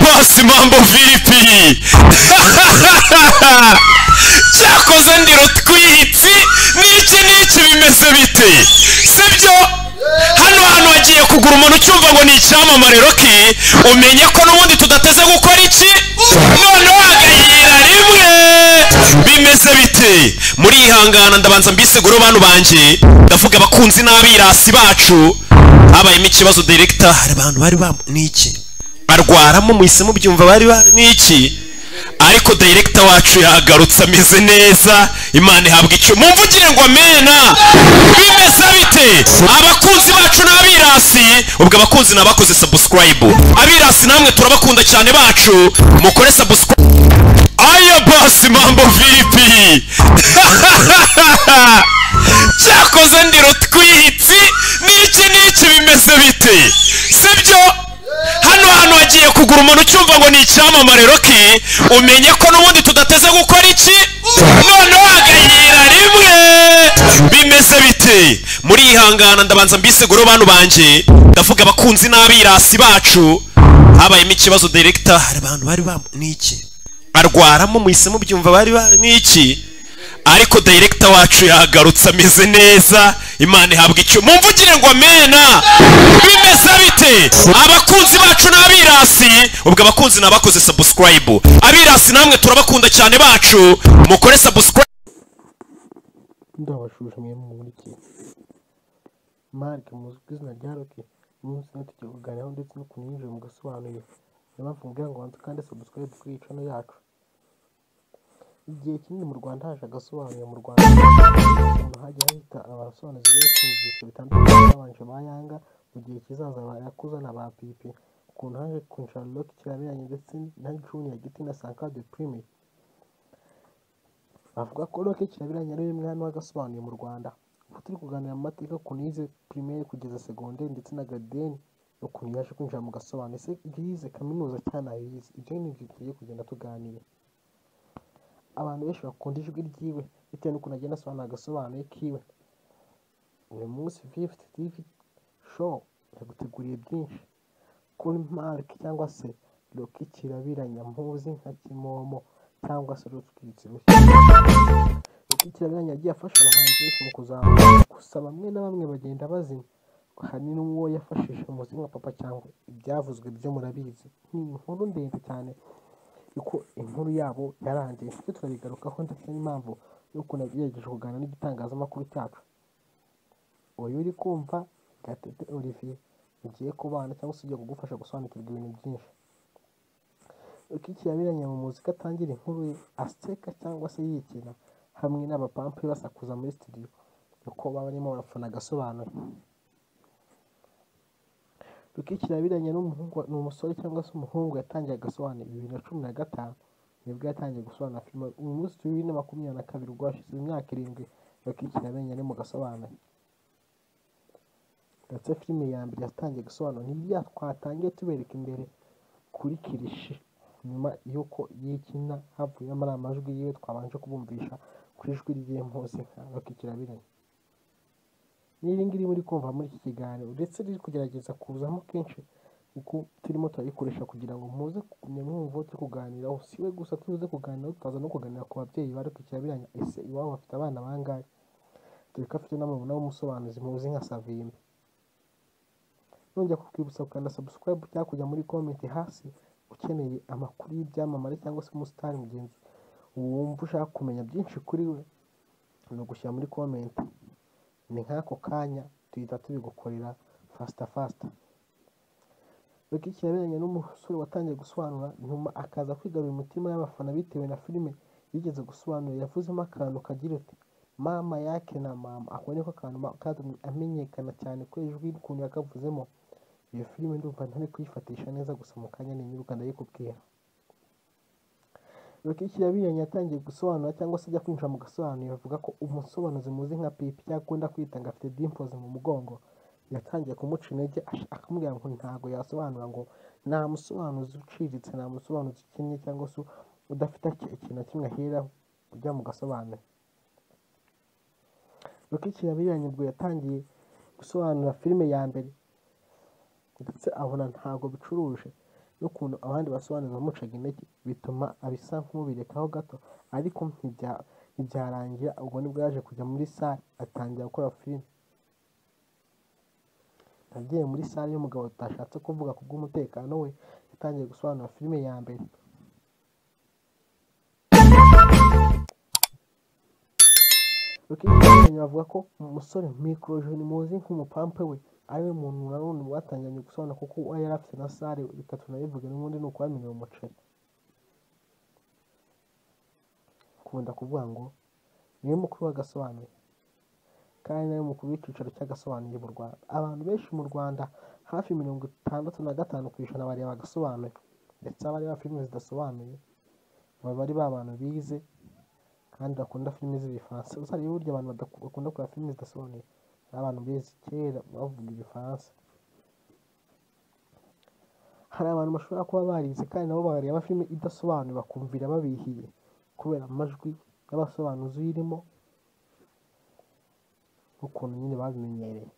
bosi mambo vipi? Cyakoze ndiro twitsi n'iki bimeze bite? Sibyo hano wagiye kugura umuntu cyumva ngo ni icyamamare Rocky, umenye ko n'ubundi tudateze gukora iki none wagayira rimwe. Bimeze bite? Muri ihangana ndabanza mbiseguro bantu banje, ndavuga abakunzi n'abirasi bacu. Habayemo ikibazo director, hari abantu bari niki arwaramo muhisemo byumva bari niki, ariko director wacu yagarutse ameze neza, Imana ihabwa icyo mumvugire ngo amena. Bimeze bite abakunzi bacu n'abirasi? Ubwo abakunzi nabakoze subscribe, abirasi namwe turabakunda cyane bacu, mukore subscribe. Aya boss mambo vipi? Cyakoze ndiro twitsi n'iki bimeze bite? Sibyo hano wagiye kugura umuntu cyumva ngo ni icyamamare Rocky, umenye ko n'ubundi tudateze gukora iki none wagayira rimwe. Bimeze bite? Muri ihangana ndabanza mbiseguro bantu banje, ndavuga abakunzi n'abirasi bacu. Habayemo ikibazo director, hari abantu bari niki arwaramo muhisemo byumva bari niki, ariko director wacu yagarutse ameze neza, Imana ihabwa icyo mumvugire ngo amena. Bimeze bite abakunzi bacu n'abirasi? Ubwo abakunzi nabakoze subscribe, abirasi namwe turabakunda cyane bacu, mukore subscribe. Ndabashuje mwe muri ki Mark muzwi izina rya Rocky, umunsi natujye kuganiraho ndetse no kunyinjira mu gasobanuye. Nibavuga mbwira ngo wanze kandi subscribe kuri channel yacu. Igihe kinini mu Rwanda haje agasobanuye mu Rwanda, hajya hita abasobanuzi benshi mu byiciro bitandukanye, babanje bayanga mu gihe kizaza bayakuza na ba pipi, ukuntu haje kunshara Rocky kirabiranye ndetse na Junior Giti na Sanka de Prime. Bavuga ko Rocky kirabiranye ari umwe hano wagasobanuye mu Rwanda. Turi kuganira mu mateka ku nize primaire kugeza secondaire ndetse na garden, ukuntu yaje kwinjira mu gasobanuye, se yize kaminuza cyane ayize. Ibyo ni ibyo tugiye kugenda tuganira. Abantu benshi bakunda ijwi ryiwe bitewe n'ukuntu agenda asobanura agasobanuye kiwe. Uyu munsi 50 TV show yaguteguriye byinshi kuri Mark cyangwa se Rocky kirabiranya muzi nka Kimomo cyangwa se Rutwitsi. Rocky kirabiranya yagiye afasha abahanzi benshi mu kuzamuka, gusa bamwe na bamwe bagenda bazima. Hari n'uwo yafashije muzi nka Papa cyangwa ibyavuzwe byo murabizi. Ni inkuru ndende cyane yuko inkuru yabo yarangiye, icyo turabigarukaho ndetse n'impamvu yuko nagerageje kuganira n'igitangazamakuru cyacu. Uyu uri kumva Gatete Olivier ugiye kubana cyangwa se ugiye kugufasha gusobanukirwa ibintu byinshi. Rocky kirabiranya mu muzika atangira inkuru ye aseka cyangwa se yikina hamwe n'abapampe basakuza muri studio uko baba barimo barafana agasobanuye. Rocky kirabiranya n'umuhungu, ni umusore cyangwa se umuhungu yatangiye agasobanuye 2015, nibwo yatangiye gusobanura filime. Uyu munsi 2022 ubwo hashize imyaka 7 Rocky kirabiranya ari mu gasobanuye. Ndetse filime ya mbere yatangiye gusobanura n'ibya twatangiye tubereka imbere kuri kirishi, nyuma yuko yikina havuyemo amajwi yiwe twabanje kubumvisha kuri ijwi ry'impuzi nka Rocky kirabiranya. N'iri ngiri muri kumva muri iki kiganiro ndetse riri kugerageza kuzamo kenshi uko turimo turayikoresha kugira ngo muze mwumva turi kuganiraho. Siwe gusa tuze kuganira, tutaza no kuganira ku babyeyi ba Rocky kirabiranya. Ese iwabo bafite abana bangahe? Dore ko afite n'amabona w'umusobanuzi muzi nka Savimbi. Nongera kukwibutsa gukanda subscribe cyangwa kujya muri comment hasi ukeneye amakuru y'ibyamamare cyangwa se umusitari mugenzi wumva ushaka kumenya byinshi kuri we, ni ugushyira muri comment. Ni nk'ako kanya tuhita tubigukorera fast. Rocky kirabiranya n'umusore watangiye gusobanura nyuma akaza kwigarurira umutima y'abafana bitewe na filime yigeze gusobanura. Yavuzemo akantu kagira uti mama yake na mama, ako niko kantu katumye amenyekana cyane ko ijwi ukuntu yakavuzemo. Iyo filime ndumva ntari kuyifatisha neza, gusa mu kanya ninyiruka ndayikubwira. Rocky kirabiranya yatangiye gusobanura cyangwa se ajya kwinjira mu gasobanuye. Bavuga ko umusobanuzi muzi nka Pipi cyangwa akunda kwita ngo afite dimples mu mugongo yatangiye kumuca intege, akamubwira ngo ntago yasobanura, ngo nta musobanuzi uciriritse, nta musobanuzi ukennye cyangwa se udafite ikintu na kimwe ahera ujya mu gasobanuye. Rocky kirabiranya ubwo yatangiye gusobanura filime ya mbere ndetse abona ntago bicuruje, n'ukuntu abandi basobanuzi bamucaga intege bituma abisa nk'ubirekaho gato, ariko ntibyarangira. Ubwo nibwo yaje kujya muri sale atangira gukora filime. Yagiye muri sale y'umugabo tutashatse kuvuga ku bw'umutekano we, yatangiye gusobanura filime ya mbere. Bavuga ko umusore Microjeni muzi nk'umupampe we ariwe muntu nanone watangiranye gusobanura, kuko uwo yari afite na sale, reka tunabivuge n'ubundi ni ukwamenya umuceri. Kunda kuvuga ngo niwe mukuru w'agasobanuye, kandi nawe mukuru w'icyicaro cy'agasobanuye mu Rwanda. Abantu benshi mu Rwanda hafi 65% bareba agasobanuye, ndetse abareba filime zidasobanuye baba ari ba bantu bize kandi bakunda filime z'ibifaransa. Uzarebe burya abantu bakunda kureba filime zidasobanuye ari abantu bize kera bavuga ibifaransa. Hari abantu bashobora kuba barize kandi nabo bareba filime idasobanuye bakumvira babihiye kubera amajwi y'abasobanuzi uyirimo n'ukuntu nyine babimenyereye.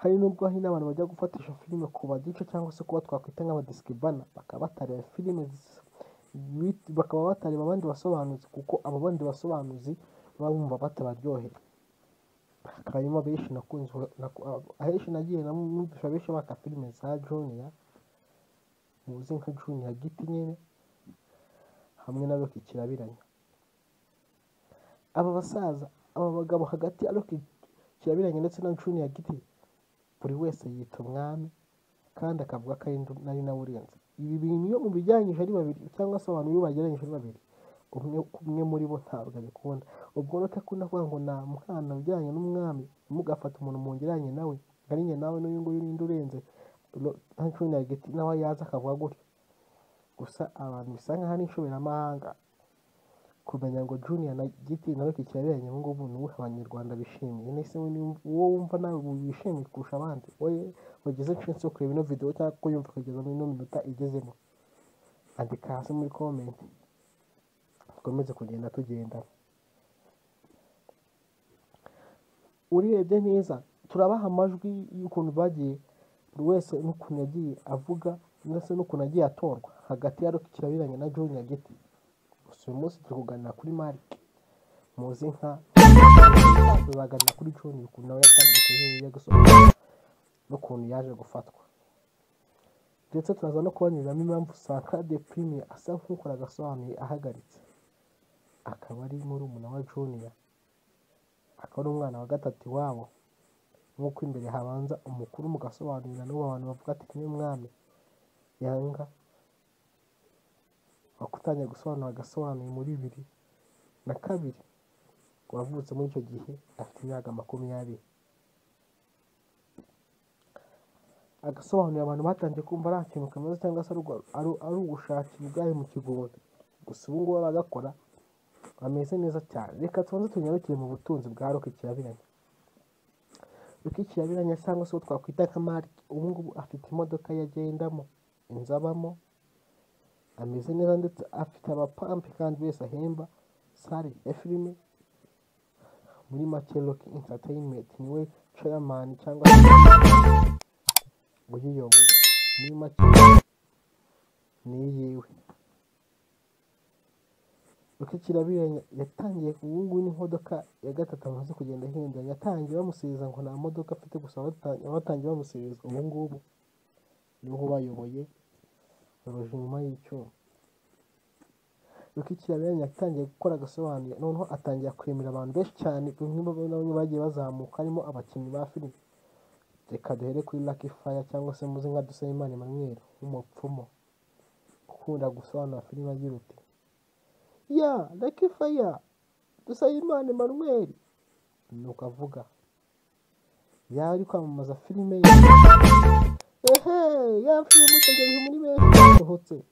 Hari n'ubwo hari n'abantu bajya gufatisha filime ku badice cyangwa se kuba twakwita nk'abadisikibana, bakaba batareba filime bakaba batareba abandi basobanuzi, kuko abo bandi basobanuzi baba bumva batabaryoheye. Hanyuma benshi ahenshi nagiye numvisha benshi baka filime za Junior, muzi nka Junior Giti nyine hamwe na Rocky Kirabiranya. Aba basaza, aba bagabo hagati ya Rocky Kirabiranya ndetse na Junior Giti, buri wese yita umwami kandi akavuga ko ari nawe urenze. Ibi bintu iyo mubijyanyije ari babiri cyangwa se abantu iyo bagereranyije ari babiri, umwe muri bo ntabwo abikunda. Ubwo rero akunda kuvuga ngo nta mwana ujyanye n'umwami, mugafata umuntu mungeranye nawe, ari njye nawe n'uyu nguyu ninde urenze. Nta Junior Giti nawe yaza akavuga gutyo. Gusa abantu bisa nk'aho ari inshoberamahanga kumenya ngo Junior na Giti nawe Kirabiranya ubu ngubu ni uwuhe abanyarwanda bishimiye. Nese wowe wumva nawe wishimiye kurusha abandi, wowe wagize chance yo kureba ino video cyangwa kuyumva kugeza muri ino minota igezemo, andika hasi muri comment dukomeze kugenda tugendana. Urebye neza turabaha amajwi y'ukuntu bagiye buri wese n'ukuntu yagiye avuga ndetse n'ukuntu yagiye atorwa hagati ya Rocky Kirabiranya na Junior Giti. Gusa uyu munsi turi kuganira kuri Mark muzi nka tuzaganira kuri Junior, ukuntu nawe yatangiye kuyiriya gusobanura n'ukuntu yaje gufatwa, ndetse turaza no kubanyuriramo impamvu Sankara Premier asa nk'ukora agasobanuye ahagaritse, akaba ari murumuna wa Junior, akaba ari umwana wa gatatu iwabo. Nk'uko imbere habanza umukuru mu gasobanurira n'ubu abantu bavuga ati niwe mwami, yanga wakutangiye gusobanura agasobanuye muri 2002, wavutse muri icyo gihe afite imyaka 20. Agasobanuye abantu batangiye kumva ari ikintu kamaze cyangwa se ari ugushakira ubwayo mu kigunda. Gusa ubu ngubu abagakora bameze neza cyane. Reka tubanze tunyarukire mu butunzi bwa Rocky Kirabiranya. Rocky Kirabiranya cyangwa se twakwita nka Mark, ubu ngubu afite imodoka yagendamo, inzu abamo, ameze neza ndetse afite abapampe kandi wese ahemba, sale ya filime. Muri make Rocky Entertainment niwe chairman cyangwa uyiyoboye, muri make ni yiwe. Rocky Kirabiranya yatangiye ubu ngubu n'imodoka ya gatatu amaze kugenda ahindura. Yatangiye bamusiriza ngo nta modoka afite, gusa batangiye bamusiriza ubu ngubu niho bayoboye baroje inyuma y'icyuma. Rocky Kirabiranya yatangiye gukora agasobanuye, noneho atangira kwemera abantu benshi cyane bamwe bagiye bazamuka, harimo abakinnyi ba filime. Reka duhere kuri Lucky Fire cyangwa se muzi nka Dusayimana Emmanuel w'umupfumu ukunda gusobanura filime agira uti ya Lucky Fire Dusayimana Emmanuel, nuko avuga yari kwamamaza filime ye. Ya filime utegereje muri benshi yasohotse,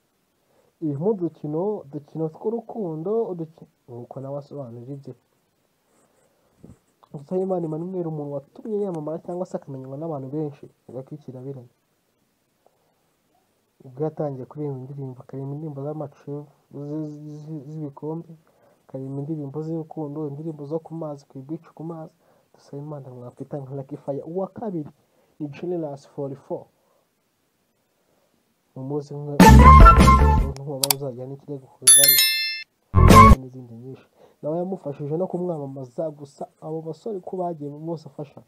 irimo udukino tw'urukundo, nuko nawe asobanurira ibye. Dusayimana Emmanuel umuntu watumye yamamara cyangwa se akamenywa n'abantu benshi, Rocky Kirabiranya. Ubwo yatangiye kuririmba indirimbo, akaririmba indirimbo z'amacu z'ibikombe, akaririmba indirimbo z'urukundo, indirimbo zo ku mazi, ku beach ku mazi. Dusayimana mwafita nka Lucky Fire. Uwa kabiri ni Generous 44, umuzi nk'uwaba uzajya n'ikirego ku kagari n'izindi nyinshi nawe yamufashije no kumwamamaza gusa abo basore ko bagiye bose afasha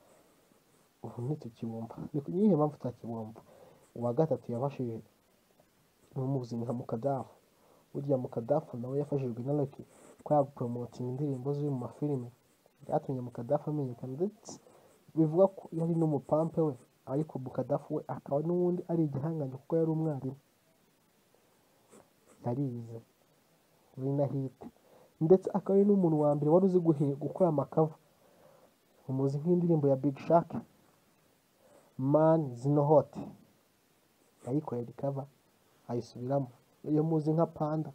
ubu ntitukibumva ni niyihe mpamvu tutakibumva uwa gatatu yafashije n'umuzi nka Mukadafu burya Mukadafu nawe yafashijwe na Rocky ko yapromotinga indirimbo ziri mu mafilime byatumye Mukadafu amenyekana ndetse bivuga ko yari n'umupampe we ariko Mukadafu we akaba n'ubundi ari igihanganye kuko yari umwarimu yarize muri na hit ndetse akaba ari n'umuntu wa mbere wari uzi gukora amakava umuzi nk'indirimbo ya Big Shaq Man Zino Hot ayikorera ikava ayisubiramo iyo muzi nka Panda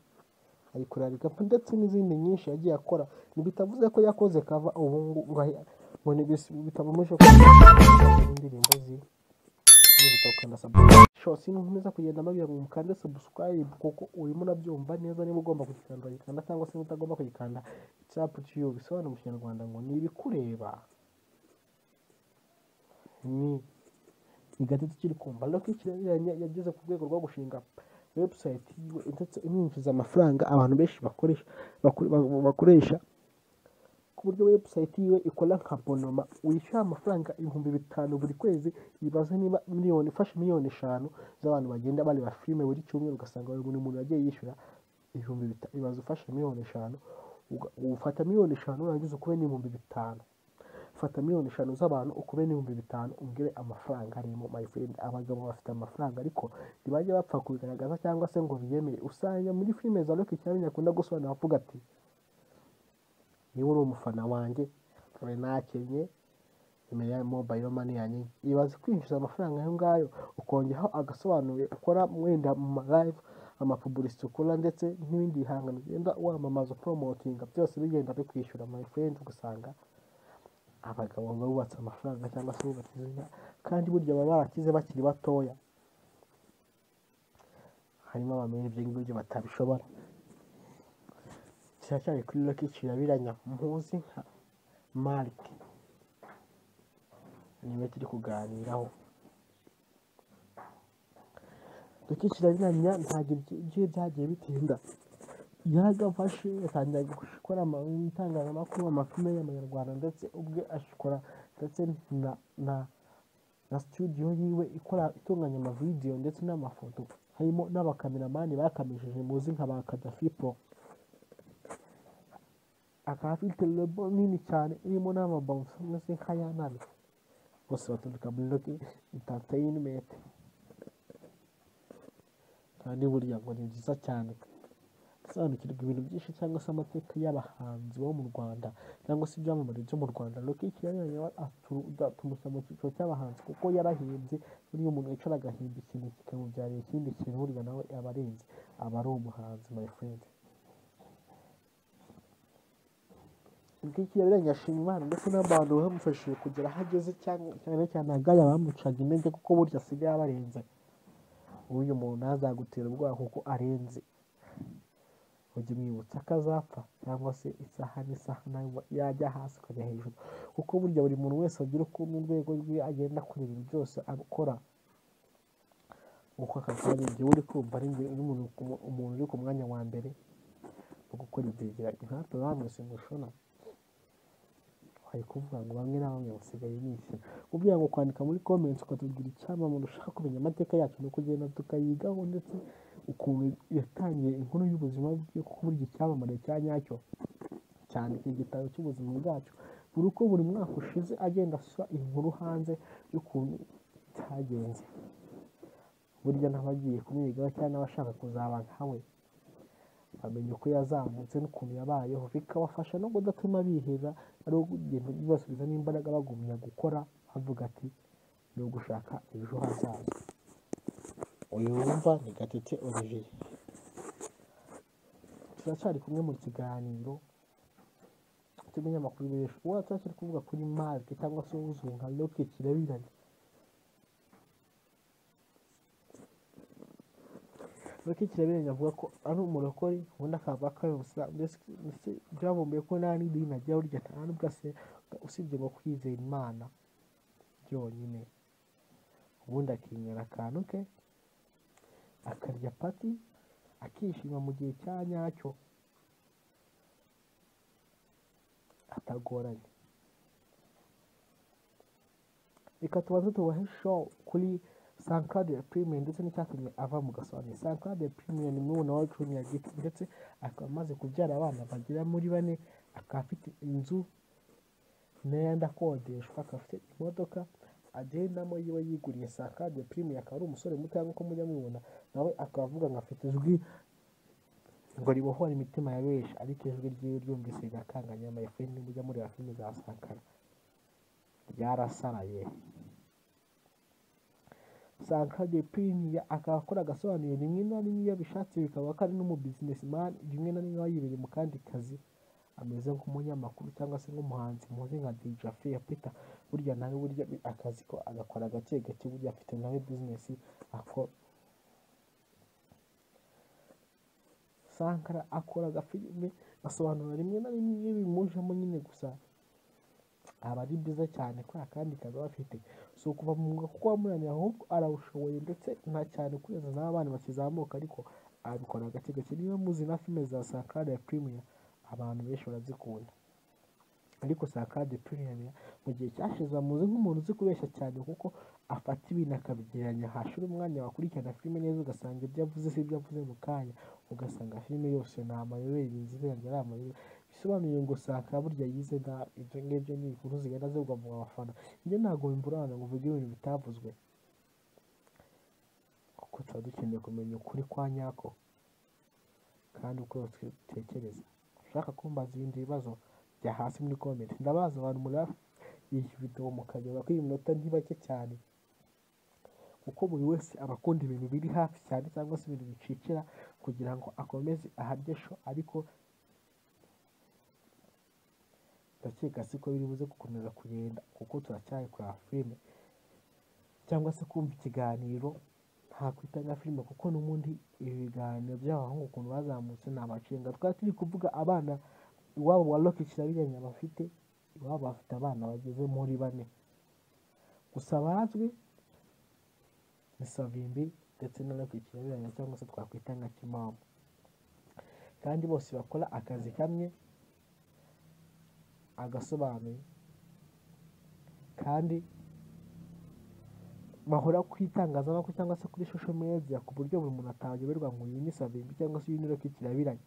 ayikorera ikava ndetse n'izindi nyinshi yagiye akora ntibitavuze ko yakoze kava ubu ngo bitabumuje ko indirimbo zi n'ubutokana subscribe shose nkomeza kugenda mabira mu mukande subscribe kuko urimo nabyumva neza niba ugomba kugikanda yikanda cyangwa se utagomba kuyikanda icyapa cy'yo bisobanura mu Kinyarwanda ngo ni ibikureba ni gatatu kiri kumva Rocky Kirabiranya yageze ku rwego rwo gushinga website yiwe ndetse imwinjiza amafaranga abantu benshi bakoresha ku buryo website yiwe ikora nka bonoma wishyura amafaranga 5,000 buri kwezi yibaza niba ifashe miliyoni 5 z'abantu bagenda bareba filime buri cyumweru ugasanga buri muntu yagiye yishyura 5,000 ibaza ufashe miliyoni 5 ufata miliyoni 5 urangiza ukube n'5,000 fata miliyoni 5 z'abantu ukube n'5,000 umbwire amafaranga arimo my friend abagabo bafite amafaranga ariko ntibajya bapfa kubigaragaza cyangwa se ngo biyemere usanga muri filime za Rocky Kirabiranya akunda gusobanura avuga ati niba uri umufana wanjye kare nakenye imbere ya mobile money yanjye ibaze kwinjiza amafaranga ayo ngayo ukongeraho agasobanuro ukora wenda mu live amapublicity ukora ndetse n'ibindi bihangano ugenda wamamaza promoting byose bigenda bikwishyura my friend ugasanga abagabo bubatse amafaranga cyangwa se bubatse kandi burya baba barakize bakiri batoya harimo abamenye ibyo ngibyo batabishobora cyane kuri Rocky Kirabiranya muzi nka Mark niwe turi kuganiraho Rocky Kirabiranya ntabwo ibyo byagiye bitinda yaragafashe yatangiye gukora itangazamakuru amafilime y'Abanyarwanda ndetse ubwe ashikora ndetse na studio yiwe ikora itunganya amavideo ndetse n'amafoto harimo n'abakameramani bakamishije muzi nka ba Kadafi Pro akaba afite lebo nini cyane irimo n'amabonso ndetse nk'ayanani bose baturuka muri Rocky Entertainment kandi burya ngo ni byiza cyane gusobanukirwa ibintu byinshi cyangwa se amateka y'abahanzi bo mu Rwanda cyangwa se ibyamamare byo mu Rwanda Rocky Kirabiranya tumushyira mu cyiciro cy'abahanzi kuko yarahimbye buriya umuntu yicara agahimba ikintu kikamubyarira ikindi kintu burya nawe aba arenze aba ari umuhanzi my friend Rocky Kirabiranya ashima Imana ndetse n'abantu bamufashije kugera aho ageze cyane cyane agaya bamucaga intege kuko burya asigaye abarenze uyu muntu ntazagutera ubwoba kuko arenze ujye mwibutsa akazapfa cyangwa se isaha n'isaha nawe yajya hasi akajya hejuru kuko burya buri muntu wese agira uko mu rwego rwe agenda akora ibintu byose abikora uko akakora igihe uri kumva ari umuntu uri ku mwanya wa mbere wo gukora ibyegeranyo nkatwe bamwe simushona hari kuvuga ngo bamwe na bamwe basigaye bishyura ubwira ngo kwandika muri comments ukatubwira icyamamare ushaka kumenya amateka yacu no kugenda tukayigaho ndetse ukuntu yatangiye inkuru y'ubuzima bwe kuko buri icyamamare cya nyacyo cyandika igitabo cy'ubuzima bwacu buri uko buri mwaka ushize agenda asura inkuru hanze y'ukuntu cyagenze burya n'abagiye kumwigaho cyangwa n'abashaka kuzaba nkawe bamenye uko yazamutse n'ukuntu yabayeho bikabafasha no kudatuma biheza ari ugenda bibasubiza n'imbaraga bagumya gukora bavuga ati ni ugushaka ejo hazaza uyu wumva ni Gatete Olivier turacyari kumwe mu kiganiro tumenya amakuru benshi uwo turacyari kuvuga kuri Mark cyangwa se uzwi nka Rocky Kirabiranya Rocky Kirabiranya avuga ko ari umurokore ubundi akava akayobosa ndetse byavumbuye ko nta n'idini agira burya nta n'ubwo usibye ngo kwizera Imana byonyine ubundi akinyera akantu ke akajya pati akishima mu gihe cya nyacyo atagoranye. Reka tubanze tubahe show kuri Sankara Premier ndetse n'icyatumye ava mu gasobanuro. Sankara Premier ni mwana wa Junior Giti ndetse akaba amaze kubyara abana bagera muri 4, akaba afite inzu n'ayandi akodeshwa, akaba afite imodoka agendamo yiwe yiguriye. Sankara Premier akaba ari umusore muto nk'uko mujya mubibona, nawe akaba avuga ngo afite ijwi ngo ribohora imitima ya benshi, ariko ijwi ryiwe ryumvise rigakanganya. My friend, mujya muri filime za Sankara ryarasaraye. Sankara Premier akaba akora agasobanuye rimwe na rimwe iyo bishatse bikaba ko ari n'umu businessman, rimwe na rimwe yibereye mu kandi kazi ameze nk'umunyamakuru cyangwa se nk'umuhanzi muzi nka DJ Fair Peter. Burya nawe burya akazi ko agakora gake gake, burya afite nawe business akora. Sankara akora agafilime asobanura rimwe na rimwe iyo bimujemo nyine, gusa aba ari byiza cyane ko akandi kazi bafite so kuva mu mwuga kuko wamunaniye, ahubwo arawushoboye ndetse nta cyane kureza n'abana bakizamuka, ariko abikora gake gake. Niba muzi na filime za Sankara Premier abantu benshi barazikunda, ariko Sankara Premier mu gihe cyashize bamuzi nk'umuntu uzi kubeshya cyane, kuko afata ibintu akabigereranya hashira umwanya wakurikirana filime neza ugasanga ibyo avuze si ibyo avuze mu kanya, ugasanga filime yose ni amayobera, inzira ari amayobera. Bisobanuye ngo Sankara burya yize nabi. Ibyo ngibyo ni inkuru zigenda zivugwa mu bafana. Njye ntabwo bimburana ngo uvuge ibintu bitavuzwe, kuko tuba dukeneye kumenya ukuri kwa nyako kandi uko dutekereza. Ushaka kumbaza ibindi bibazo bya hasi muri comment, ndabaza abantu muri iyi video mukagera ko iyi minota ni bake cyane, kuko buri wese aba akunda ibintu biri hafi cyane cyangwa se ibintu bicikira kugira ngo akomeze aharye show, ariko ndakeka siko biri buze gukomeza kugenda, kuko turacyari kwa filime cyangwa se kumva ikiganiro nta kwita nka filime, kuko n'ubundi ibiganiro by'abahungu ukuntu bazamutse ni amacenga. Twari turi kuvuga abana iwabo wa Rocky Kirabiranya bafite, iwabo bafite abana bageze muri 4, gusa bazwi ni Savimbi ndetse na Rocky Kirabiranya cyangwa se twakwita nka Kimamo, kandi bose bakora akazi kamwe agasobanuye, kandi bahora ku itangazamakuru cyangwa se kuri social media, ku buryo buri muntu atayoberwa ngo uyu ni Savimbi cyangwa se uyu ni Rocky Kirabiranya.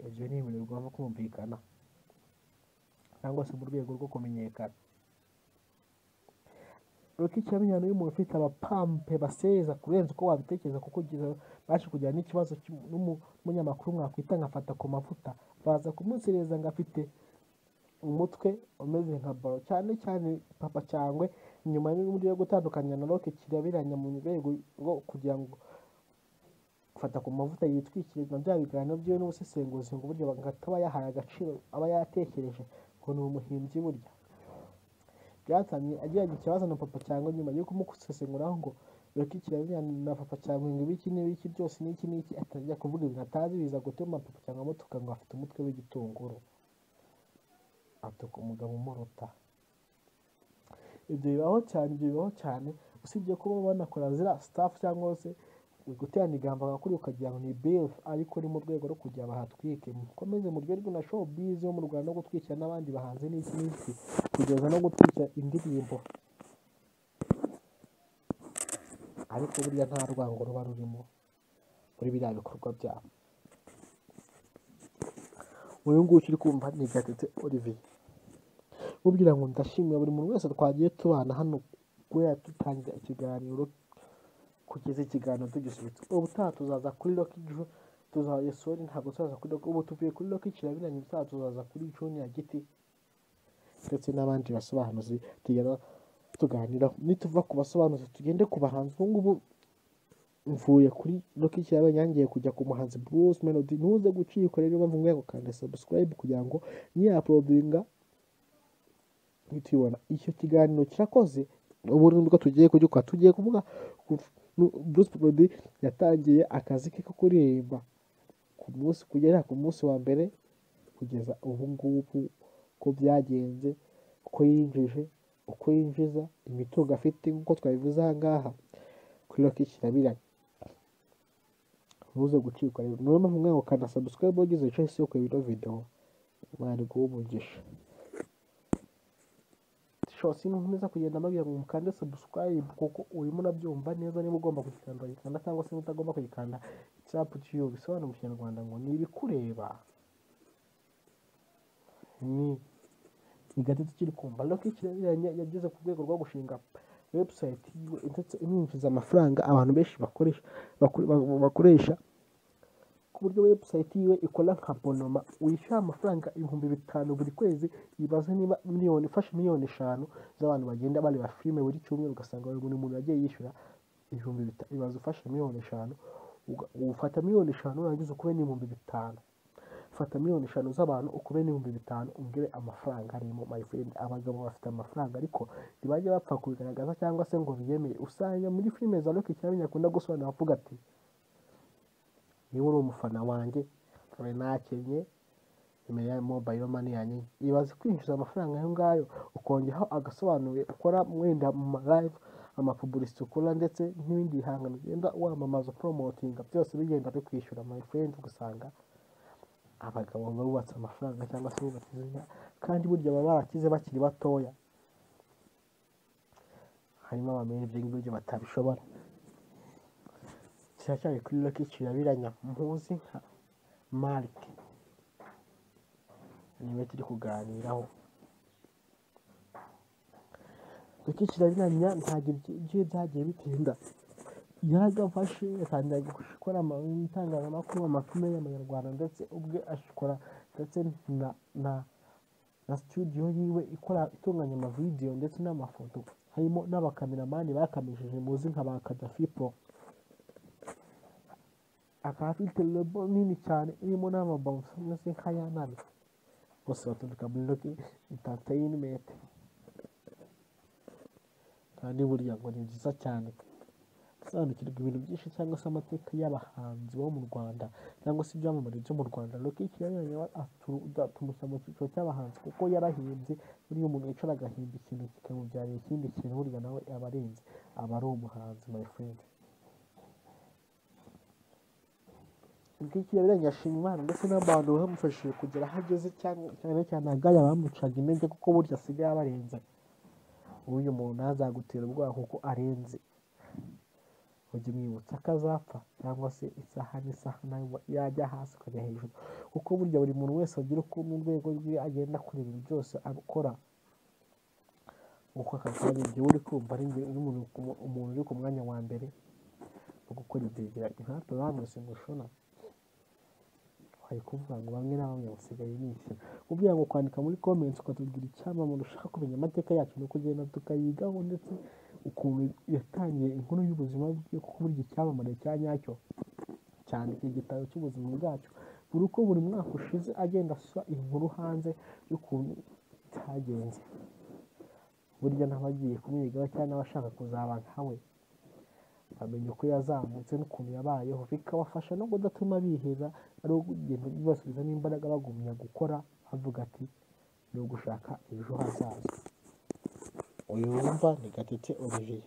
Ibyo ni ibintu bigomba kumvikana cyangwa se mu rwego rwo kumenyekana. Rocky Kirabiranya ni umuntu ufite abapampe baseza kurenza uko wabitekereza, kuko baje kugira n'ikibazo n'umunyamakuru mwakwita nkafata ku mavuta, baza kumusereza ngo afite umutwe umeze nka baro, cyane cyane Papa Cyangwe nyuma y'uburyo yo gutandukanya na Rocky Kirabiranya mu rwego rwo kugira ngo gufata ku mavuta yitwikiriza bya biganiro byiwe n'ubusesenguzi, ngo buryo aba yahaye agaciro aba yatekereje ngo ni umuhimbyi. Burya byatamye agira ikibazo na Papa Cyangwe nyuma yo kumusesenguraho ngo Rocky Kirabiranya na Papa Cyangwe ngo ibiki n'ibiki byose n'iki n'iki, atajya kuvuga ibintu atazi, biza gutuma Papa Cyangwe amutuka ngo afite umutwe w'igitunguru, atuka umugabo umuruta. Ibyo bibaho cyane, usibye kuba banakora zira staff cyangwa se guterana igamba gakuri ukagira ngo ni beef, ariko ni mu rwego rwo kugira bahatwike. Mukomeze muryoherwe na showbiz yo mu Rwanda no gutwikira n'abandi bahanze n'iki kugeza no gutwikira indirimbo, ariko burya nta rwango ruba rurimo muri biriya bikorwa byabo. Uyu nguyu uri kumva ni Gatete Olivier, mubwira ngo ndashimira buri muntu wese twagiye tubana hano kubera dutangira ikiganiro kugeza ikiganiro tugisubitse. Ubutaha tuzaza kuri Rocky tuzayesori, ntabwo tuzaza kuri Rocky, ubu tuvuye kuri Rocky Kirabiranya, ubutaha tuzaza kuri Junior Giti ndetse n'abandi basobanuzi tugenda tuganira. Nituva ku basobanuzi tugende ku bahanzi. Ubu ngubu mvuye kuri Rocky Kirabiranya ngiye kujya ku muhanzi Bruce Melody. Ntuze gucika rero, bavumwe ngo kanda subscribe kugira ngo niya uploadinga nitubona icyo kiganiro kirakoze. Ubu nubwo tugiye kuvuga Bruce Melody yatangiye akazi ke ko kuririmba ku munsi kugera ku munsi wa mbere kugeza ubu ngubu, ko byagenze, uko yinjiza imitungo afite nk'uko twabivuze aha ngaha kuri Rocky Kirabiranya. ntuze gucikwa rero. Niyo mpamvu mwe ukanda subscribe wagize icyo isi yo kureba video mwari guhugisha shose nkomeza kugenda mabwira ngo mukande subscribe kuko urimo nabyumva neza niba ugomba kugikanda yikanda cyangwa se utagomba kuyikanda icyapa cyo bisobanura mu Kinyarwanda ngo ni ibikureba ni Gatete kiri kumva Lucky Kirabiranya yageze ku rwego rwo gushinga website yiwe ndetse ininjiza amafaranga abantu benshi bakoresha ku buryo website yiwe ikora nka bonoma wishyura amafaranga 5,000 buri kwezi. Yibaza niba ifashe miliyoni 5 z'abantu bagenda bareba filime buri cyumweru ugasanga buri muntu yagiye yishyura 5,000. Ibaza ufashe miliyoni 5 ufata miliyoni 5 urangiza ukube n'5,000. Fata miliyoni 5 z'abantu ukube n'5,000 umbwire amafaranga arimo my friend. Abagabo bafite amafaranga ariko ntibajya bapfa kubigaragaza cyangwa se ngo biyemeye. Usanga muri filime za Lucky Kirabiranya akunda gusobanura avuga ati niba uri umufana wanjye kabe nakenye imbere ya mobile money yanjye ibaze kwinjiza amafaranga ayo ngayo ukongeraho agasobanuye ukora mwenda mu live amapublicity ukora ndetse n'ibindi bihangano ugenda wamamaza promoting byose bigenda bikwishyura my friend. Ugasanga abagabo bubatse amafaranga cyangwa se bubatse izina kandi burya baba barakize bakiri batoya. Harimo abamenye ibyo ngibyo batabishobora. Cyane kuri Lucky Kirabiranya muzi nka Mark niwe turi kuganiraho. Lucky Kirabiranya ntabwo ibyo byagiye bitinda yaragafashe yatangiye gukora itangazamakuru amafilime y'Abanyarwanda ndetse ubwe ashikora ndetse na studio yiwe ikora itunganya amavideo ndetse n'amafoto harimo n'abakameramani bakamishije muzi nka ba Kadafi Pro. Akaba afite lebo nini cyane irimo n'amabawusi ndetse nk'ayanani bose baturuka muri Lucky Entertainment kandi burya ngo ni byiza cyane gusobanukirwa ibintu byinshi cyangwa se amateka y'abahanzi bo mu Rwanda cyangwa se ibyamamare byo mu Rwanda. Lucky Kirabiranya tumushyira mu cyiciro cy'abahanzi kuko yarahimbye buriya umuntu yicara agahimba ikintu kikamubyarira ikindi kintu burya nawe aba arenze aba ari umuhanzi my friend. Lucky Kirabiranya ashima Imana ndetse n'abantu bamufashije kugera aho ageze cyane cyane agaya bamucaga intege kuko burya asigaye abarenze. Uyu muntu ntazagutera ubwoba kuko arenze. Ujye mwibutsa akazapfa cyangwa se isaha n'isaha nayo yajya hasi ukajya hejuru kuko burya buri muntu wese agira ukuntu urwego rwe agenda akora ibintu byose akora uko akakanya igihe uri kumva ari umuntu uri ku mwanya wa mbere wo gukora ibyo ntabwo bamwe singushona wari kuvuga ngo bamwe na bamwe basigaye bishyura ubwira ngo kwandika muri comments ukatubwira icyamamare ushaka kumenya amateka yacu no kugenda tukayigaho ndetse ukuntu yatangiye inkuru y'ubuzima bwe kuko burya icyamamare cya nyacyo cyandika igitabo cy'ubuzima bwacu buri uko buri mwaka ushize agenda asura inkuru hanze y'ukuntu cyagenze. Burya n'abagiye kumwigaho cyangwa n'abashaka kuzaba nkawe bamenye uko yazamutse n'ukuntu yabayeho bikabafasha no kudatuma biheza ari ugenda bibasubizamo imbaraga bagumya gukora bavuga ati ni ugushaka ejo hazaza. Uyu wumva ni Gatete Olivier.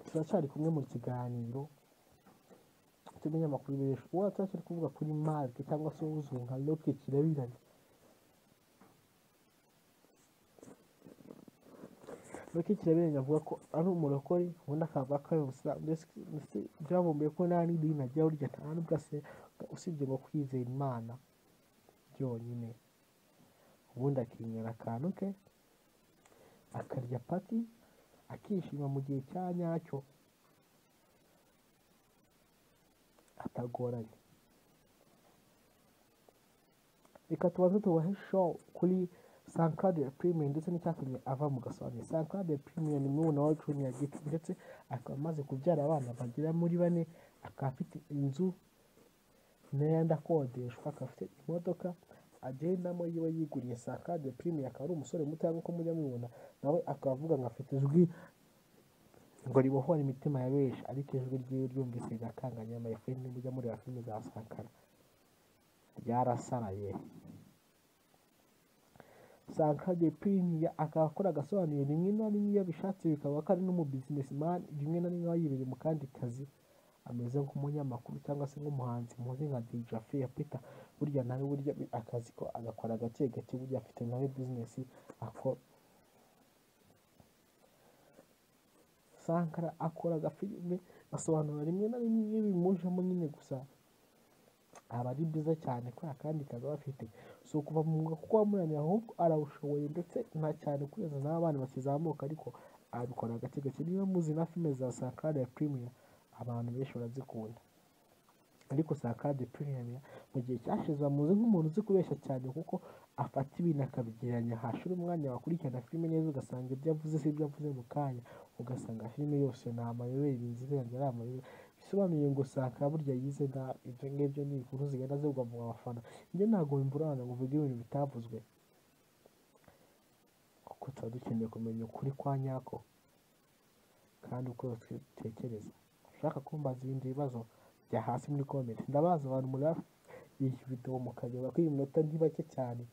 Turacyari kumwe mu kiganiro tumenya amakuru benshi uwo turacyari kuvuga kuri Mark cyangwa se uzwi nka Lucky Kirabiranya. Lucky Kirabiranya avuga ko ari umurokore ubundi akavuga ko ari umusilamu ndetse byavumbuye ko nta n'idini agira burya nta n'ubwo usibye ngo kwizera Imana byonyine ubundi akinyera akantu ke akarya pati akishima mu gihe cya nyacyo atagoranye. Reka tubanze tubahe show kuri Sankara Premium ndetse n'icyatumye ava mu gasobanuro. Sankara Premium ni mwana wa Junior Giti ndetse akaba amaze kubyara abana bagera muri 4 akaba afite inzu n'ayandi akodeshwa akaba afite imodoka agendamo yiwe yiguriye. Sankara Premium akaba ari umusore muto nk'uko mujya mubibona nawe akaba avuga ngo afite ijwi ngo ribohora imitima ya benshi ariko ijwi ryiwe ryumvise rigakanganya my friend mujya muri filime za Sankara ryarasaraye. Sankara Premium akaba akora agasobanuye rimwe na rimwe iyo bishatse bikaba ko ari n'umu businessman rimwe na rimwe yibereye mu kandi kazi ameze nk'umunyamakuru cyangwa se nk'umuhanzi muzi nka DJ Faya Peter, burya nawe burya akazi ko agakora gake gake, burya afite nawe business akora. Sankara akora agafilime asobanura rimwe na rimwe iyo bimujemo nyine, gusa aba ari byiza cyane kubera kandi kazi bafite, so kuva mu mwuga kuko wamunaniye ahubwo arawushoboye, ndetse nta cyane kugeza n'abana bakizamuka, ariko abikora gake gake. Niba muzi na filime za Sankara ya Premier, abantu benshi barazikunda, ariko Sankara de Premier mu gihe cyashize bamuzi nk'umuntu uzi kubeshya cyane, kuko afata ibintu akabigereranya, hashira umwanya wakurikirana filime neza ugasanga ibyo avuze si ibyo avuze mu kanya, ugasanga filime yose ni amayobera, inzira ari amayobera. Bisobanuye ngo Sankara burya yize nabi. Ibyo ngibyo ni inkuru zigenda zivugwa mu bafana, njye ntabwo bimburana ngo mvuge ibintu bitavuzwe, kuko tuba dukeneye kumenya ukuri kwa nyako kandi uko dutekereza. Ushaka kumbaza ibindi bibazo jya hasi muri comment, ndabaza abantu muri iyi video mukareba ko iyi minota ni bake cyane,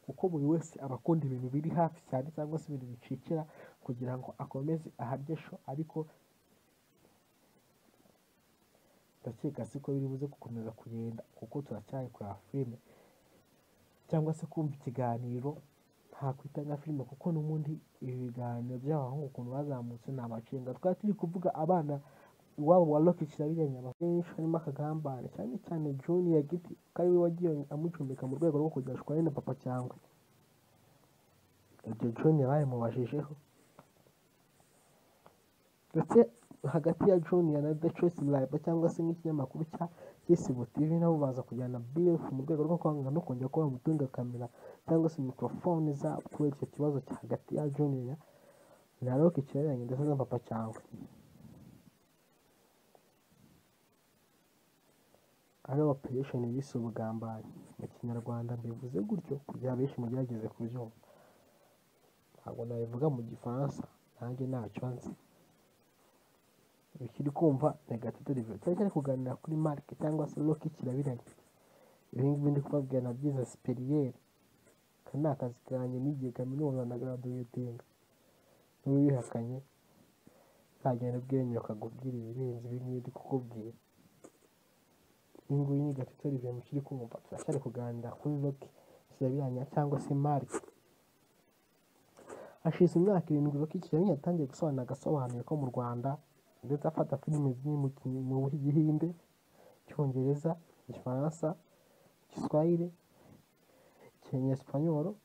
kuko buri wese aba akunda ibintu biri hafi cyane cyangwa se ibintu bicikira kugira ngo akomeze aharye show, ariko ndakeka siko biri buze gukomeza kugenda, kuko turacyari kureba filime cyangwa se kumva ikiganiro, nta kwita nka filime, kuko n'ubundi ibi biganiro by'abahungu ukuntu bazamutse ni amacenga. Twari turi kuvuga abana iwabo wa Rock Kirabiranya benshi, harimo akagambane cyane cyane Junior Giti, ko ari we wagiye amucumbika mu rwego rwo kujya ashwanye na Papa Cyangwe. Ibyo Junior babimubajijeho, ndetse hagati ya Junior na The Choice Live cyangwa se nk'ikinyamakuru cya Kisibo TV, nabo baza kujyana beef mu rwego rwo kwanga no kongera kuba bamutunga kamera cyangwa se mikrofone zabo, kubera icyo kibazo cya hagati ya Junior na Rock Kirabiranya ndetse na Papa Cyangwe. Ari operation yise ubugambanyi mu kinyarwanda, mbivuze gutyo kugira benshi mugerageze kubyumva, ntabwo nabivuga mu gifaransa nanjye ntacyo nzi. Ikiri kumva Negative Review cyari kuganira kuri Mark cyangwa se Rock Kirabiranya. Ibi ngibi ndi kubabwira na byiza superieur, aka ni akazi kanjye nigiye kaminuza na graduating, n'ubihakanye nzagenda ubwenge ukakubwira ibirenze ibi ngibi ndi kukubwira. Iyi ngiyi ni Negative Review mukiri kumva, turacyari kuganira kuri Rock Kirabiranya cyangwa se Mark. Hashize imyaka 7 Rock Kirabiranya yatangiye gusobanura agasobanuye ko mu Rwanda, ndetse afata filime ziri mu Gihinde, Icyongereza, Igifaransa, Igiswahili, Icyesipanyolo,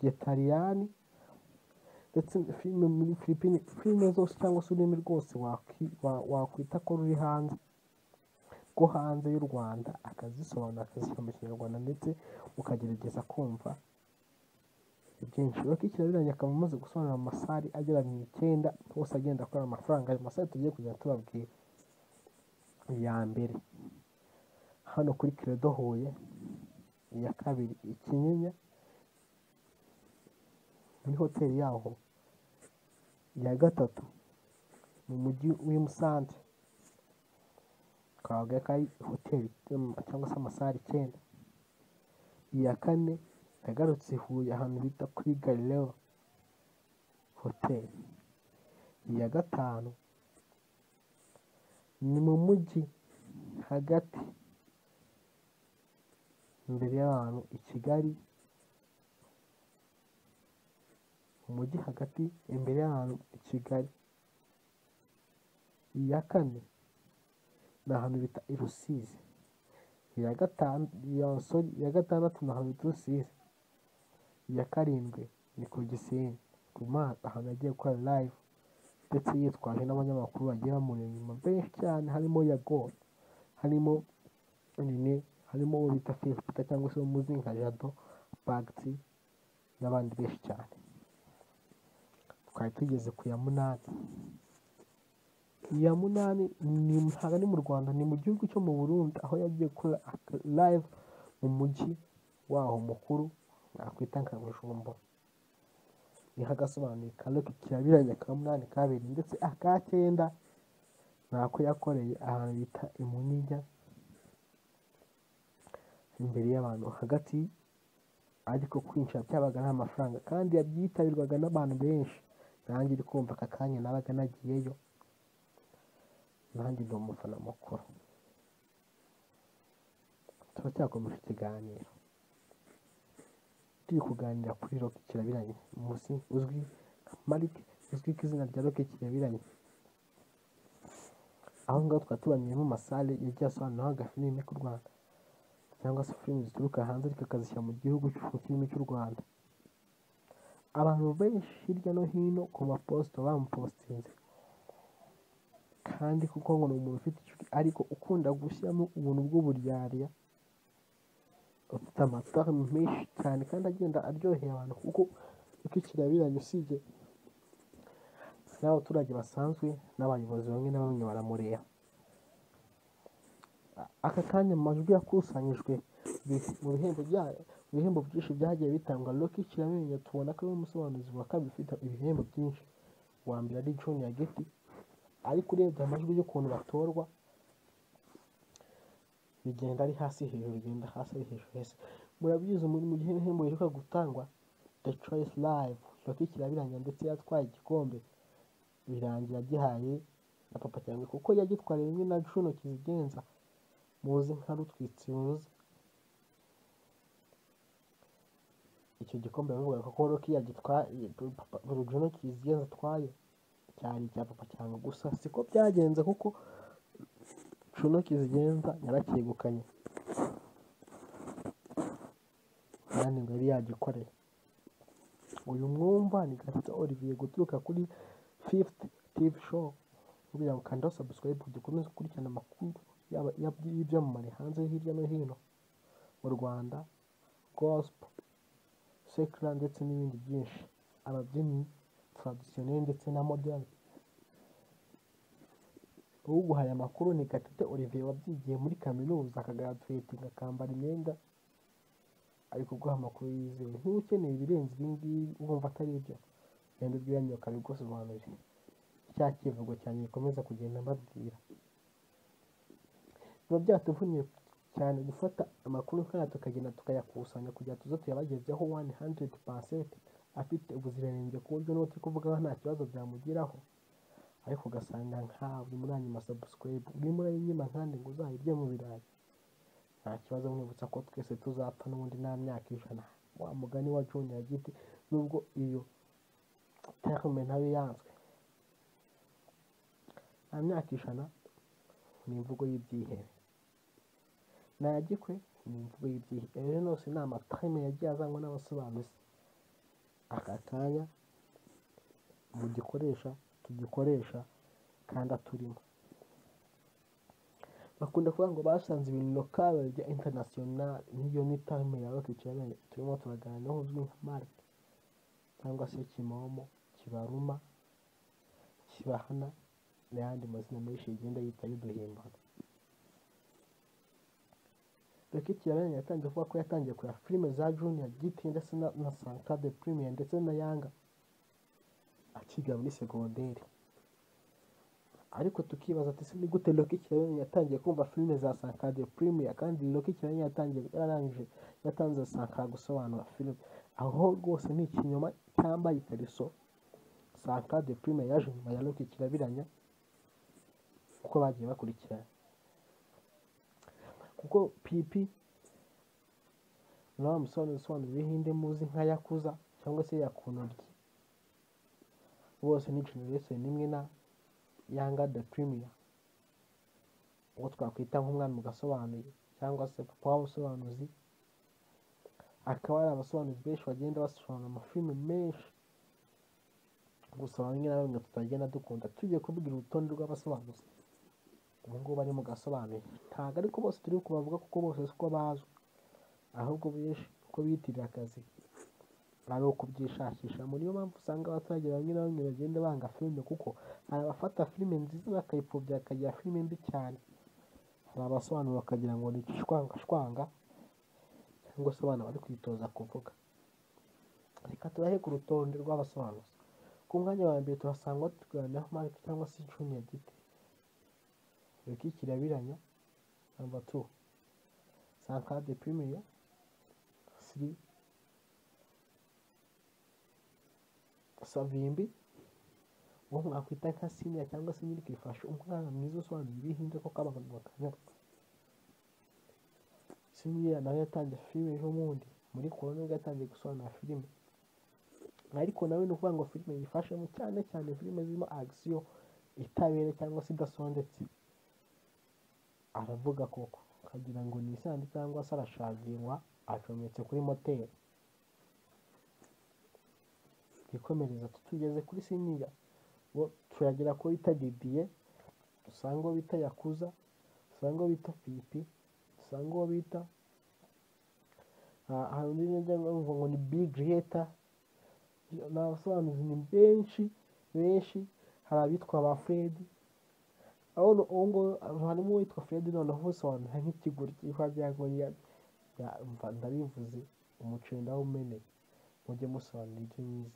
Igitaliyani, ndetse filime muri Philippine, filime zose cyangwa se ururimi rwose wakwita ko ruri hanze rwo hanze y'u Rwanda, akazisobanura akazishyira mu Kinyarwanda, ndetse ukagerageza kumva byinshi. Rock Kirabiranya akaba amaze gusobanura amasari agera mu 9 hose agenda akora amafaranga. Ayo masari tugiye kujya tubabwira. Iya mbere hano kuri Credo Huye, iya kabiri Ikinyinya muri hoteli yaho, iya gatatu mu mujyi w'i Musanze kawaga kari hoteli cyangwa se amasari 9, iya kane yagarutse Huye ahantu bita kuri Galileo Hotel, iya gatanu ni mu mujyi hagati imbere y'abantu i Kigali, mu mujyi hagati imbere y'abantu i Kigali. Iya kane ni ahantu bita i Rusizi, iya gatandatu ni ahantu bita Rusizi, iya karindwi ni ku Gisenyi ku mazi ahantu agiye gukora live, ndetse yitwaje n'abanyamakuru bagiye bamuri inyuma benshi cyane, harimo Yago, harimo Nini, harimo uwo bita Philip cyangwa se umuzi nka Jado Bagti n'abandi benshi cyane. Twari tugeze ku ya 8. Iya 8 ntabwo ni mu Rwanda, ni mu gihugu cyo mu Burundi, aho yagiye gukora live mu mujyi waho mukuru nakwita nka Bujumbura. Ni hagasobanuye ka Rock Kirabiranya ka 8 kabiri, ndetse aka 9 nako yakoreye ahantu bita Imuniga imbere y'abantu hagati, ariko kwinjira byabaga nta mafaranga kandi yabyitabirwaga n'abantu benshi. Nanjye uri kumva aka kanya nabaga nagiyeyo, nanjye ndi umufana mukuru. Turacyakomeje ikiganiro turi kuganira kuri Rock Kirabiranya, umusi uzwi nka Malik, uzwi ku izina rya Rock Kirabiranya. Aho ngaho twaba tubanyuye mu masale yagiye asobanuraho agafilime k'u Rwanda cyangwa se filime zituruka hanze ariko akazishyira mu gihugu mu kirimi cy'u Rwanda. Abantu benshi hirya no hino ku maposita bamupositinze, kandi kuko ngo ni umuntu ufite ijwi ariko ukunda gushyiramo ubuntu bw'uburyarya, ufite amatarme menshi cyane kandi agenda aryoheye abantu, kuko Rock Kirabiranya usibye n'abaturage basanzwe n'abayobozi bamwe na bamwe baramureba. Aka kanya mu majwi yakusanyijwe mu bihembo byinshi byagiye bitangwa, Rock Kirabiranya tubona ko ari umusobanuzi wa kabiri ufite ibihembo byinshi. Uwa mbere ari Junior Giti, ariko urebye amajwi y'ukuntu batorwa bigenda ari hasi hejuru, bigenda hasi ari hejuru hese. Murabizi mu gihe ibihembo biheruka gutangwa The Choice Live, Rock Kirabiranya ndetse yatwaye igikombe birangira gihaye na Papa Cyangwe, kuko yagitwariye rimwe na Juno Kizigenza muzi nka Rutwitsi ruzi. Icyo gikombe bavuga ko Rock yagitwaye, Juno Kizigenza atwaye cyari icya Papa Cyangwe, gusa siko byagenze kuko Juno Kizigenza yaracyegukanye kandi ngo yari yagikoreye. Uyu mwumva ni Gatete Olivier guturuka kuri 5th TV show. Kugira ngo kanda subscribe ugikomeze gukurikirana amakuru y'ibyamamare hanze hirya no hino mu Rwanda, gospel, secular ndetse n'ibindi byinshi, ababyinnyi traditionnel ndetse na modern. Uguhaye amakuru ni Gatete Olivier wabyigiye muri kaminuza akagraduatinga akambara imyenda ari kuguha amakuru yizewe. Ntukeneye ibirenze ibi ngibi wumva atari ibyo, genda ubwiranye ukabigusobanurira. Cya kivugo cyane gikomeza kugenda mbabwira, biba byatuvunnye cyane gufata amakuru nk'aya tukagenda tukayakusanya kugira tuze tuyabagezeho 100% afite ubuziranenge, ku buryo n'uwo turi kuvugaho nta kibazo byamugiraho. Ariko ugasanga nkawe urimo uranyima subscribe, urimo urayinyima kandi ngo uzayirye mu birayi. Nta kibazo, mwibutsa ko twese tuzapfa n'ubundi nta myaka 100. Wa mugani wa Junior Giti, nubwo iyo terme ntayo yanzwe, nta myaka 100 ni imvugo y'ibyihebe. Nta Gikwe ni imvugo y'ibyihebe. Rero nose ni amaterme yagiye azanwa n'abasobanuzi. Aka kanya tugikoresha kandi aturimo. Bakunda kuvuga ngo basanze ibintu local bya international, niyo ni terme ya Rock Kirabiranya turimo turaganiraho, uzwi nka Mark cyangwa se Kimomo, Kibaruma, Kibahana n'ayandi mazina menshi igenda yita y'uduhimbano. Rock Kirabiranya yatangiye kuvuga ko yatangiye kureba filime za Junior Giti ndetse na Sankade Premier ndetse na Yanga akiga muri segonderi. Ariko tukibaza ati se ni gute Rock Kirabiranya yatangiye kumva filime za Sankade Premier kandi Rock Kirabiranya yatanze Sankara gusobanura filime? Aho rwose ni ikinyoma cyambaye ikariso. Sankade Premier yaje nyuma ya Rock Kirabiranya uko bagiye bakurikirana, kuko Pipi nawe musobanura Bihinde muzi nka Yakuza cyangwa se Yakunoryi, bose ni generation imwe na Yanga the Premier, uwo twakwita nk'umwana mu gasobanuye cyangwa se papa w'abasobanuzi. Akaba ari abasobanuzi benshi bagenda basobanura amafilime menshi, gusa bamwe na bamwe tutagenda dukunda. Tugiye kubwira urutonde rw'abasobanuzi ubu ngubu bari mu gasobanuye, ntabwo ariko bose turi kubavuga kuko bose siko bazwi, ahubwo benshi uko biyitirira akazi ari ukubyishakisha. Niyo mpamvu usanga abaturage bamwe na bamwe bagenda banga filime, kuko hari abafata filime nziza bakayipfobya bakagira filime mbi cyane. Hari abasobanura bakagira ngo ni ishwanga cyangwa se abana bari kwitoza kuvuga. Reka tubahe ku rutonde rw'abasobanuzi. Ku mwanya wa mbere turasanga tuganiraho Mark cyangwa se Junior Giti. Rock Kirabiranya number 2, Sankade Premier 3, Savimbi uwo mwakwita nka senior cyangwa se nyiri kwifasha umwana mwiza usobanura ibihinda ko abantu bakanyurwa. Senior nawe yatangiye filime ejo bundi muri corona nibwo yatangiye gusobanura filime, ariko nawe ni ukuvuga ngo filime yifashemo cyane cyane filime zirimo action itabere cyangwa se idasondetse. Aravuga koko akagira ngo ni isandi cyangwa se arashagirwa acometse kuri moteri. Twikomereza tugeze kuri senior bo turagera ko bita Didier, dusanga uwo bita Yakuza, dusanga uwo bita Pipi, dusanga uwo bita hari undi njya ngo ni Big Creator. N'abasobanuzi ni benshi, hari abitwa ba Fred, aho ngo harimo uwitwa Fred noneho usobanura nk'ikigori cy'ibya ngo ndabivuze umuceri ndawumene, mujye musobanura ibyo mwize.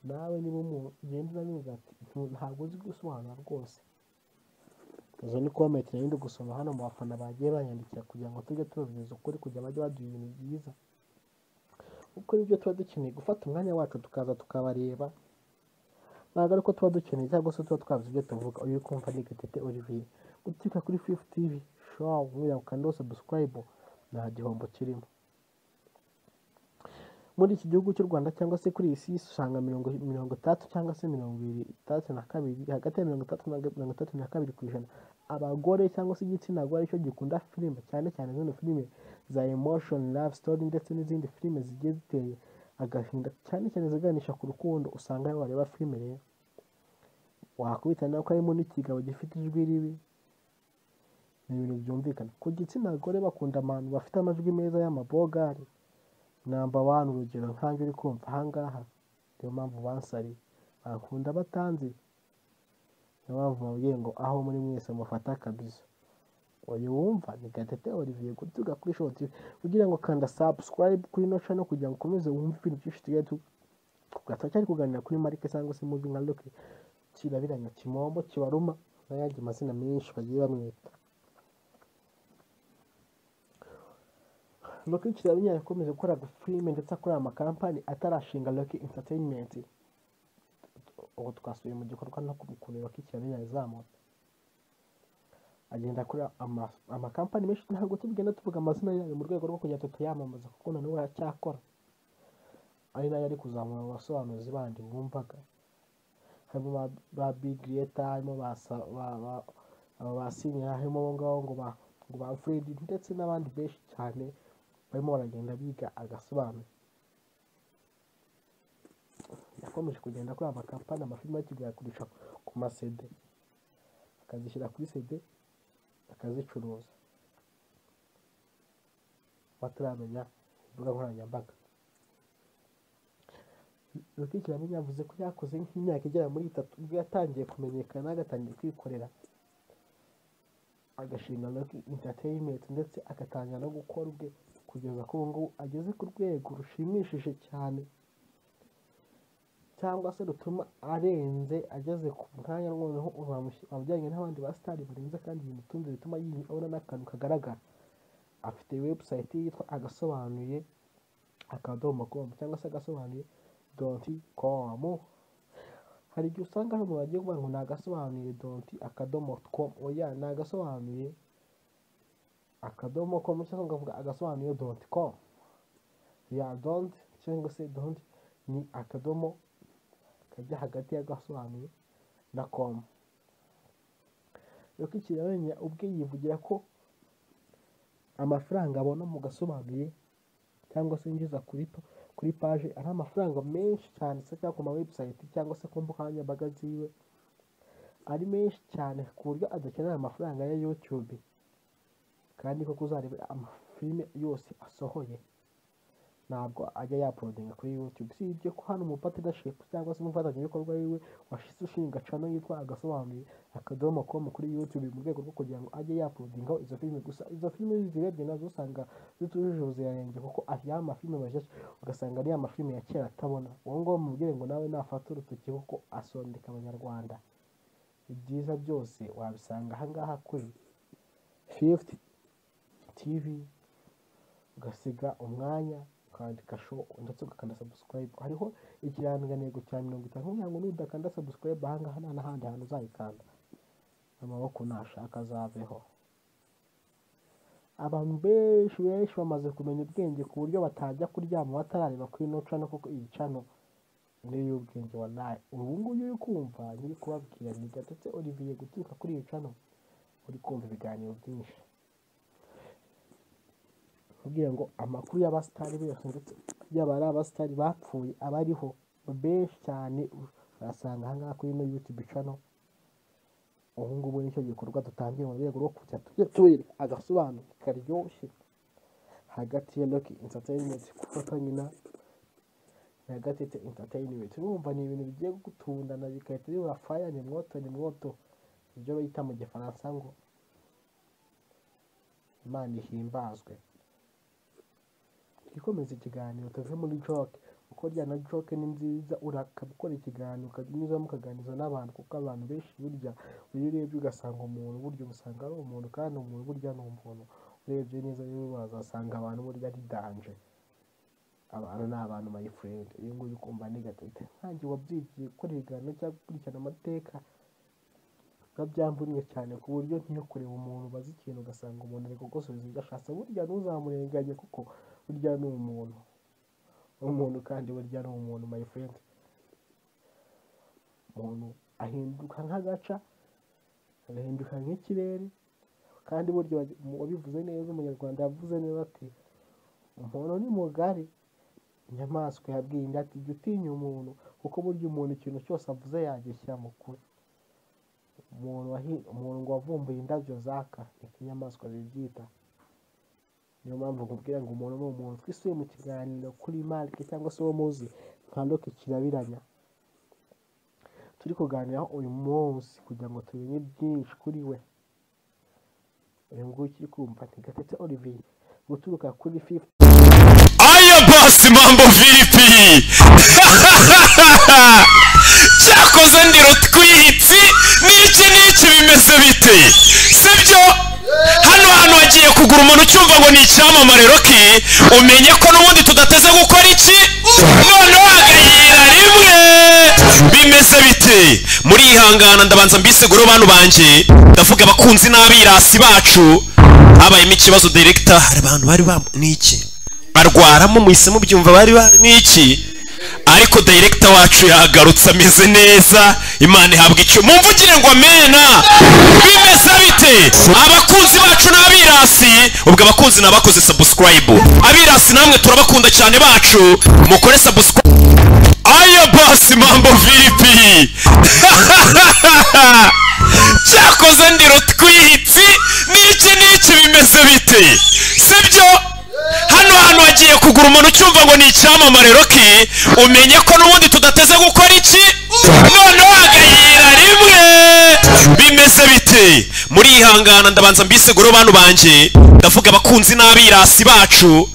Nawe niba umuntu ugenda unaniga ati ntabwo uzi gusobanura rwose, izo ni comment ndi gusoma hano mu bafana bagiye banyandikira kugira ngo tujye tubabwiza ukuri, kugira bajye baduha ibintu byiza, kuko nibyo tuba dukeneye, gufata umwanya wacu tukaza tukabareba. Ntabwo ariko tuba dukeneye cyangwa se tuba twabuze ibyo tuvuga. Uyu kumva ni Gatete Olivier, gutika kuri Fifth TV show mwira ukanda subscribe, nta gihombo kirimo. Muri iki gihugu cy'u Rwanda cyangwa se kuri iyi si usanga 30 cyangwa se 32, hagati ya 30 na 32% abagore cyangwa se igitsina gore cyo gikunda filime, cyane cyane zino filime za emotion, love story ndetse n'izindi filime zigiye ziteye agahinda, cyane cyane ziganisha ku rukundo. Usanga iyo bareba filime rero wakubita nako harimo n'ikigabo gifite ijwi ribi, ni ibintu byumvikana. Ku gitsina gore bakunda abantu bafite amajwi meza y'amabogari, number 1 urugero nkanjye uri kumva ahangaha, niyo mpamvu bansari bakunda batanzi, niyo mpamvu mubwiye ngo aho muri mwese mufata kabisa. Uyu wumva ni Gatete Olivier, gutuga kuri Show TV, kugira ngo kanda subscribe kuri no channel kugira ngo ukomeze wumve ibintu byinshi tugiye tugacyari kuganira kuri Marike cyangwa se movie nka Loki, Kirabiranya, Kimombo, Kibaruma n'ayandi mazina menshi bagiye bamwita. Loki Kirabiranya yakomeje gukora filime ndetse akora amakampani atarashinga Loki Entertainment. Ubu twasubiye mu gikorwa no kubikureba Loki Kirabiranya yazamutse, agenda akora amakampani menshi. Ntabwo tugenda tuvuga amazina yayo mu rwego rwo kugira ngo tuyamamaza, kuko nawe aracyakora, ari nayo ari kuzamura abasobanuzi bandi bumvaga, harimo ba Big Creator, harimo ba Senior, harimo abo ngabo ngo ba Fred ndetse n'abandi benshi cyane barimo baragenda biga agasobanura. Yakomeje kugenda akora amakampani, amafilime yakigakurisha ku masede, akazishyira kuri CD akazicuruza, bataramenya imbuga nkoranyambaga. Loki Kirabiranya yavuze ko yakoze nk'imyaka igera muri 3 ubwo yatangiye kumenyekana, agatangiye kwikorera, agashinga Loki Entertainment ndetse agatangira no gukora ubwe, kugeza ko ngo ageze ku rwego rushimishije cyane, cyangwa se rutuma arenze, ageze ku mwanya noneho abajyanye n'abandi ba star barenze, kandi ibintu tundi bituma abona n'akantu kagaragara. Afite website yitwa agasobanuye.com cyangwa se agasobanuye.com. Hari igihe usanga hano bagiye kuvuga ngo ni agasobanuye.com, oya ni agasobanuye.com cyangwa ngavuga agasobanuye.com, ya don't cyangwa se don't ni akadomo kajya hagati y'agasobanuye na com. Loki Kirabiranya ubwe yivugira ko amafaranga abona mu gasobanuye cyangwa se yinjiza kuri page ari amafaranga menshi cyane, se cyangwa ku ma website cyangwa se ku mbuga nkoranyambaga ziwe ari menshi cyane, ku buryo adakenera amafaranga ya YouTube. Kandi ko kuzareba amafilime yose asohoye ntabwo ajya yaploadinga kuri YouTube, si ibyo ko hano mu partnership cyangwa se umufatanyabikorwa wiwe washize ushinga channel yitwa agasobanuye.com kuri YouTube, mu rwego rwo kugira ngo ajye yaploadingaho izo filime. Gusa izo filime zirebye nazo usanga zitujuje ubuziranenge, kuko ari amafilime mashyashya, ugasanga ari amafilime ya kera atabona. Uwo ngo mubwire ngo nawe nafata urutoki kuko asondeka abanyarwanda. Ibyiza byose wabisanga ahangaha kuri Fifth TV, ugasiga umwanya ukandika show ndetse ugakanda subscribe. Hariho ikirangantego cya 50 kugira ngo nudakanda subscribe ahangaha nta n'ahandi hantu uzayikanda, amaboko nashaka azaveho. Abantu benshi bamaze kumenya ubwenge ku buryo batajya kuryama batarareba kuri ino channel, kuko iyi channel ni y'ubwenge wallahi. Ubu ngubu uri kumva nyiri kubabwira ni Gatete Olivier guturuka kuri iyi channel, uri kumva ibiganiro byinshi kugira ngo amakuru y'abasitari bose ndetse yaba ari abasitari bapfuye abariho benshi cyane urasanga ahangaha kuri ino YouTube channel. Ubu ngubu nicyo gikorwa dutangiye mu rwego rwo kujya tujya agasobanuro karyoshye hagati ya Rock Entertainment gufatanya na Gatete Entertainment. Urumva ni ibintu bigiye gutundana bikahita biba fire, ni mwoto ibyo bita mu gifaransa ngo Imana ihimbazwe. Ikomeza ikiganiro tuve muri joke, uko ryana joke ni nziza, urakabikora ikiganiro ukanyuzamo ukaganiza n'abantu, kuko abantu benshi burya iyo urebye ugasanga umuntu burya umusanga ari umuntu, kandi umuntu burya ni umuntu. Urebye neza rero wazasanga abantu burya ari danje. Abantu ni abantu my friend. Iyo nguyu kumva ni Gatete nkanjye wabyigiye gukora ibiganiro cyangwa gukurikirana amateka, byamvunye cyane ku buryo ntiyo kureba umuntu bazi ikintu ugasanga umuntu ari kugosoza ibyo ashatse, burya ntuzamurenganye kuko burya ni umuntu kandi burya ni umuntu my friend. Umuntu ahinduka nk'agaca, agahinduka nk'ikirere, kandi burya wabivuze neza, umunyarwanda yavuze neza ati umuntu ni mugari, inyamaswa yabwiye indi ati jya utinya umuntu, kuko burya umuntu ikintu cyose avuze yagishyira mu kuri. Umuntu ngo wavumbuye indabyo zaka inyamaswa zibyita. Niyo mpamvu nkubwira ngo umuntu ni umuntu. Twisuye mu kiganiro kuri Mark cyangwa se uwo muzi nka Rock Kirabiranya, turi kuganiraho uyu munsi kugira ngo tumenye byinshi kuri we. Uyu nguyu ukiri kumva ni Gatete Olivier guturuka kuri 50. Aya basi mambo vipi? Cyakoze ndiro twihitsi n'iki bimeze bite? Sibyo? Hano wagiye kugura umuntu cyumva ngo ni icyamamare Rocky, umenye ko n'ubundi tudateze gukora iki? None wagayira rimwe. Bimeze bite? Muri ihangana ndabanza mbiseguro bantu banje, ndavuga abakunzi n'abirasi bacu. Habayemo ikibazo director, hari abantu bari niki barwaramo muhisemo byumva bari niki, ariko director wacu yagarutse ameze neza. Imana ihabwa icyo mumvugire ngo amena. Bimeze bite? Abakunzi bacu n'abirasi, ubwo abakunzi nabakoze subscribe, abirasi namwe turabakunda cyane bacu, mukore subscribe. Aya basi mambo vipi? Cyakoze ndiro twihitsi n'iki bimeze bite? Sibyo? Hano wagiye kugura umuntu cyumva ngo ni icyamamare Rocky, umenye ko n'ubundi tudateze gukora iki? None wagayira rimwe. Bimeze bite? Muri ihangana ndabanza mbiseguro bantu banje, ndavuga abakunzi n'abirasi bacu.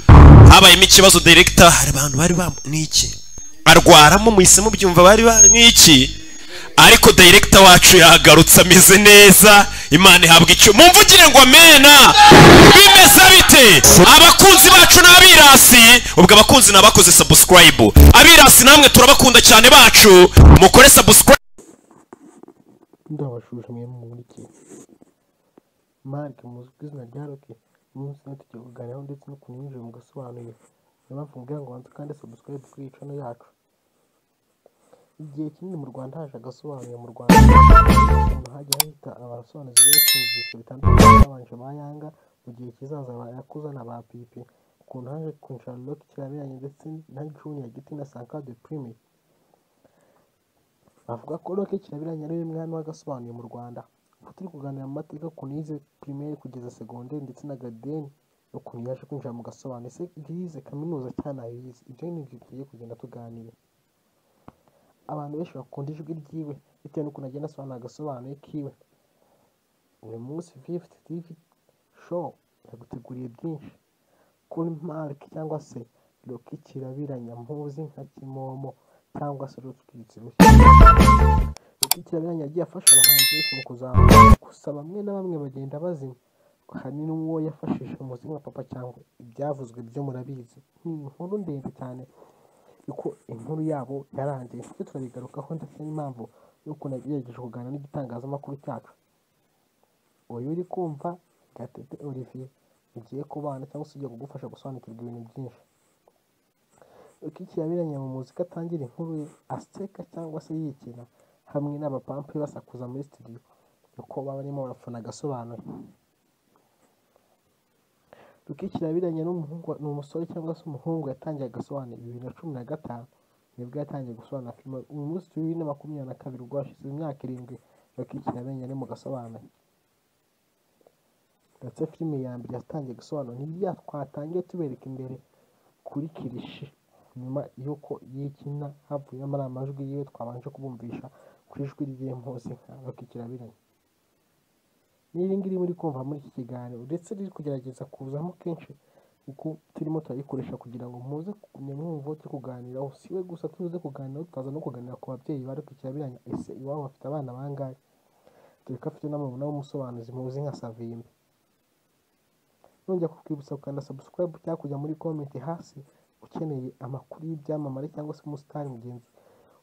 Habayemo ikibazo director, hari abantu bari niki barwaramo muhisemo byumva bari niki, ariko director wacu yagarutse ameze neza. Imana ihabwa icyo mumvugire ngo amena. Bimeze bite? Abakunzi bacu n'abirasi, ubwo abakunzi nabakoze subscribe, abirasi namwe turabakunda cyane bacu, mukore subscribe. Ndabashuje mwe muri iki Mark muzi izina rya Rocky, umunsi natujya kuganiraho ndetse no kunyinjira mu gasobanuye. Niyo mpamvu mbwira ngo wanze kandi subscribe kuri iyi channel yacu. Igihe kinini mu Rwanda haje agasobanuye mu Rwanda, umuntu hajya hita abasobanuzi benshi mu byiciro bitandukanye, babanje ba Yanga, mu gihe kizaza bayakuza na ba Pipi, ukuntu haje kunshana Rock Kirabiranya ndetse na Junior Giti na Sanka de Prime. Bavuga ko Rock Kirabiranya ari umwana w'agasobanuye mu Rwanda. Turi kuganira mu mateka ukuntu yize primaire kugeza secondaire ndetse na garden, ukuntu yaje kwinjira mu gasobanuye, se yize kaminuza cyane ayize. Ibyo ni ibyo tugiye kugenda tuganira. Abantu benshi bakunda ijwi ryiwe bitewe n'ukuntu agenda asobanura agasobanuye kiwe. Uyu munsi 50 TV show yaguteguriye byinshi kuri Mark cyangwa se Rock Kirabiranya muzi nka Kimomo cyangwa se Rutwitsi. Rock Kirabiranya yagiye afasha abahanzi benshi mu kuzamuka, gusa bamwe na bamwe bagenda bazima hari n'uwo yafashije muzi nka papa cyangwa ibyavuzwe byo murabizi, ni inkuru ndende cyane uko inkuru yabo yarangiye, tujye turabigarukaho ndetse n'impamvu y'ukuntu yagerageje kuganira n'igitangazamakuru cyacu. Uyu uri kumva Gatete Olivier ugiye kubana cyangwa se ugiye kugufasha gusobanukirwa ibintu byinshi. Uko ikirabiranya mu muzika atangira inkuru ye aseka cyangwa se yikina hamwe n'abapampe basakuza muri studio uko baba barimo barafana agasobanuye. Uko ikirabiranya ni umusore cyangwa se umuhungu yatangiye agasobanura 2015 nibwo yatangiye gusobanura filime. Uyu munsi 2022 ubwo hashize imyaka 7 uko ikirabiranya ari mu gasobanuye. Ndetse filime ya mbere yatangiye gusobanura n'ibya twatangiye tubereka imbere kuri kirishi nyuma y'uko yikina havuyemo ari amajwi yiwe twabanje kubumvisha ku ijwi ry'impuzi nka ikirabiranya. N'iri ngiri muri kumva muri iki kiganiro ndetse riri kugerageza kuzamo kenshi uko turimo turayikoresha kugira ngo muze kumenya mwumva turi kuganiraho. Siwe gusa tuze kuganira, tukaza no kuganira ku babyeyi bari ku kirabiranya. Ese iwabo bafite abana bangahe? Dore ko afite n'umuntu w'umusobanuzi muzi nka Savimbi. Nongera kukwibutsa gukanda subscribe cyangwa kujya muri comment hasi ukeneye amakuru y'ibyamamare cyangwa se umusitari mugenzi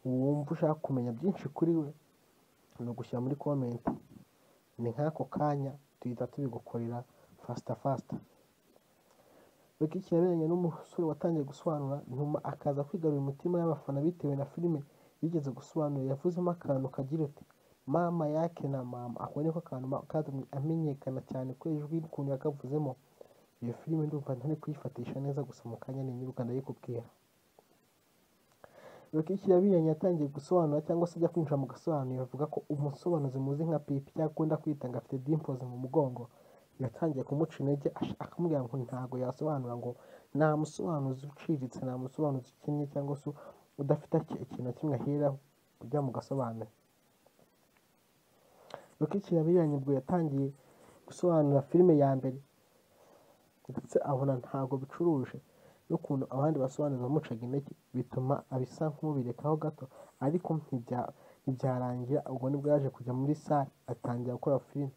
wumva ushaka kumenya byinshi kuri we, ni ugushyira muri comment. Ni nk'ako kanya tuhita tubigukorera fast. Uko ikirabiranya n'umusore watangiye gusobanura nyuma akaza kwigarurira umutima y'abafana bitewe na filime yigeze gusobanura. Yavuzemo akantu kagira ati mama yake na mama. Ako niko kantu katumye amenyekana cyane ko ijwi n'ukuntu yakavuzemo. Iyo filime ndumva ntari kuyifatisha neza, gusa mu kanya ninyiruka ndayikubwira. Uko ikirabiranya yatangiye gusobanura cyangwa se ajya kwinjira mu gasobanuro, bavuga ko umusobanuzi muzi nka Pipi cyangwa akunda kwita ngo afite dimples mu mugongo yatangiye kumuca intege, akamubwira ngo ntago yasobanura, ngo nta musobanuzi uciriritse, nta musobanuzi ukennye cyangwa se udafite ikintu na kimwe aheraho ujya mu gasobanuro. Uko ikirabiranya ubwo yatangiye gusobanura filime ya mbere ndetse abona ntago bicuruje n'ukuntu abandi basobanuzi bamucaga intege, bituma abisa nk'ubirekaho gato, ariko ntibyarangira. Ubwo nibwo yaje kujya muri sale atangira gukora filime.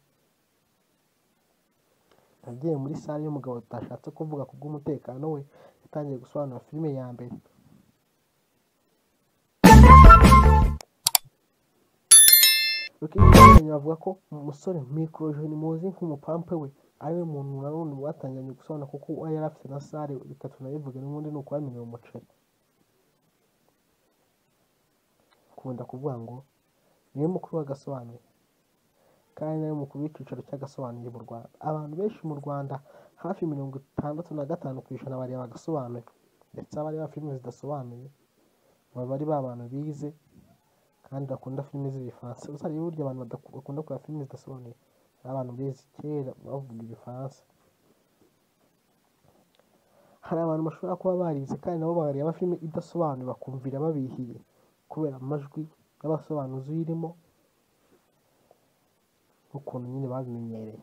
Yagiye muri sale y'umugabo tutashatse kuvuga ku bw'umutekano we, yatangiye gusobanura filime ya mbere. Uko ikirabiranya bavuga ko umusore Microgen muzi nk'umupampe we ariwe muntu nanone watangiranye gusobanura, kuko yari afite na sale. Reka tunabivuge n'ubundi ni ukwamenera umuceri. Kunda kuvuga ngo niwe mukuru w'agasobanuye kandi niwe mukuru w'icyicaro cy'agasobanuye mu Rwanda. Abantu benshi mu Rwanda hafi 65% bareba agasobanuye, ndetse abareba filime zidasobanuye baba ari ba bantu bize kandi bakunda filime z'ibifaransa. Gusa rero burya abantu bakunda kureba filime zidasobanuye ari abantu bize kera bavuga ibifaransa. Hari abantu bashobora kuba barize kandi nabo bareba filime idasobanuye bakumvira babihiye kubera amajwi y'abasobanuzi uyirimo n'ukuntu nyine babimenyereye.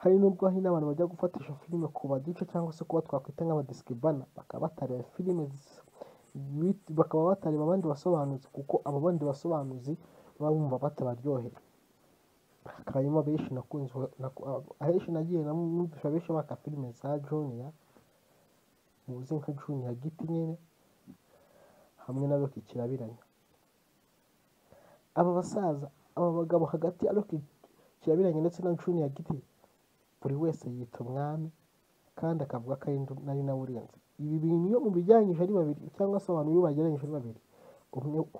Hari n'ubwo hari n'abantu bajya gufatisha filime ku badice cyangwa se kuba twakwita nk'abadiskibana, bakaba batareba filime bakaba batareba abandi basobanuzi, kuko abo bandi basobanuzi baba bumva batabaryohera. Hanyuma benshi ahenshi nagiye numvisha benshi baka filime za Junior muzi nka Junior Giti nyine hamwe na Rocky Kirabiranya. Aba basaza, aba bagabo hagati ya Rocky Kirabiranya ndetse na Junior Giti, buri wese yita umwami kandi akavuga ko ari nawe urenze. Ibi bintu iyo mubijyanyije ari babiri cyangwa se abantu iyo bageranyije ari babiri,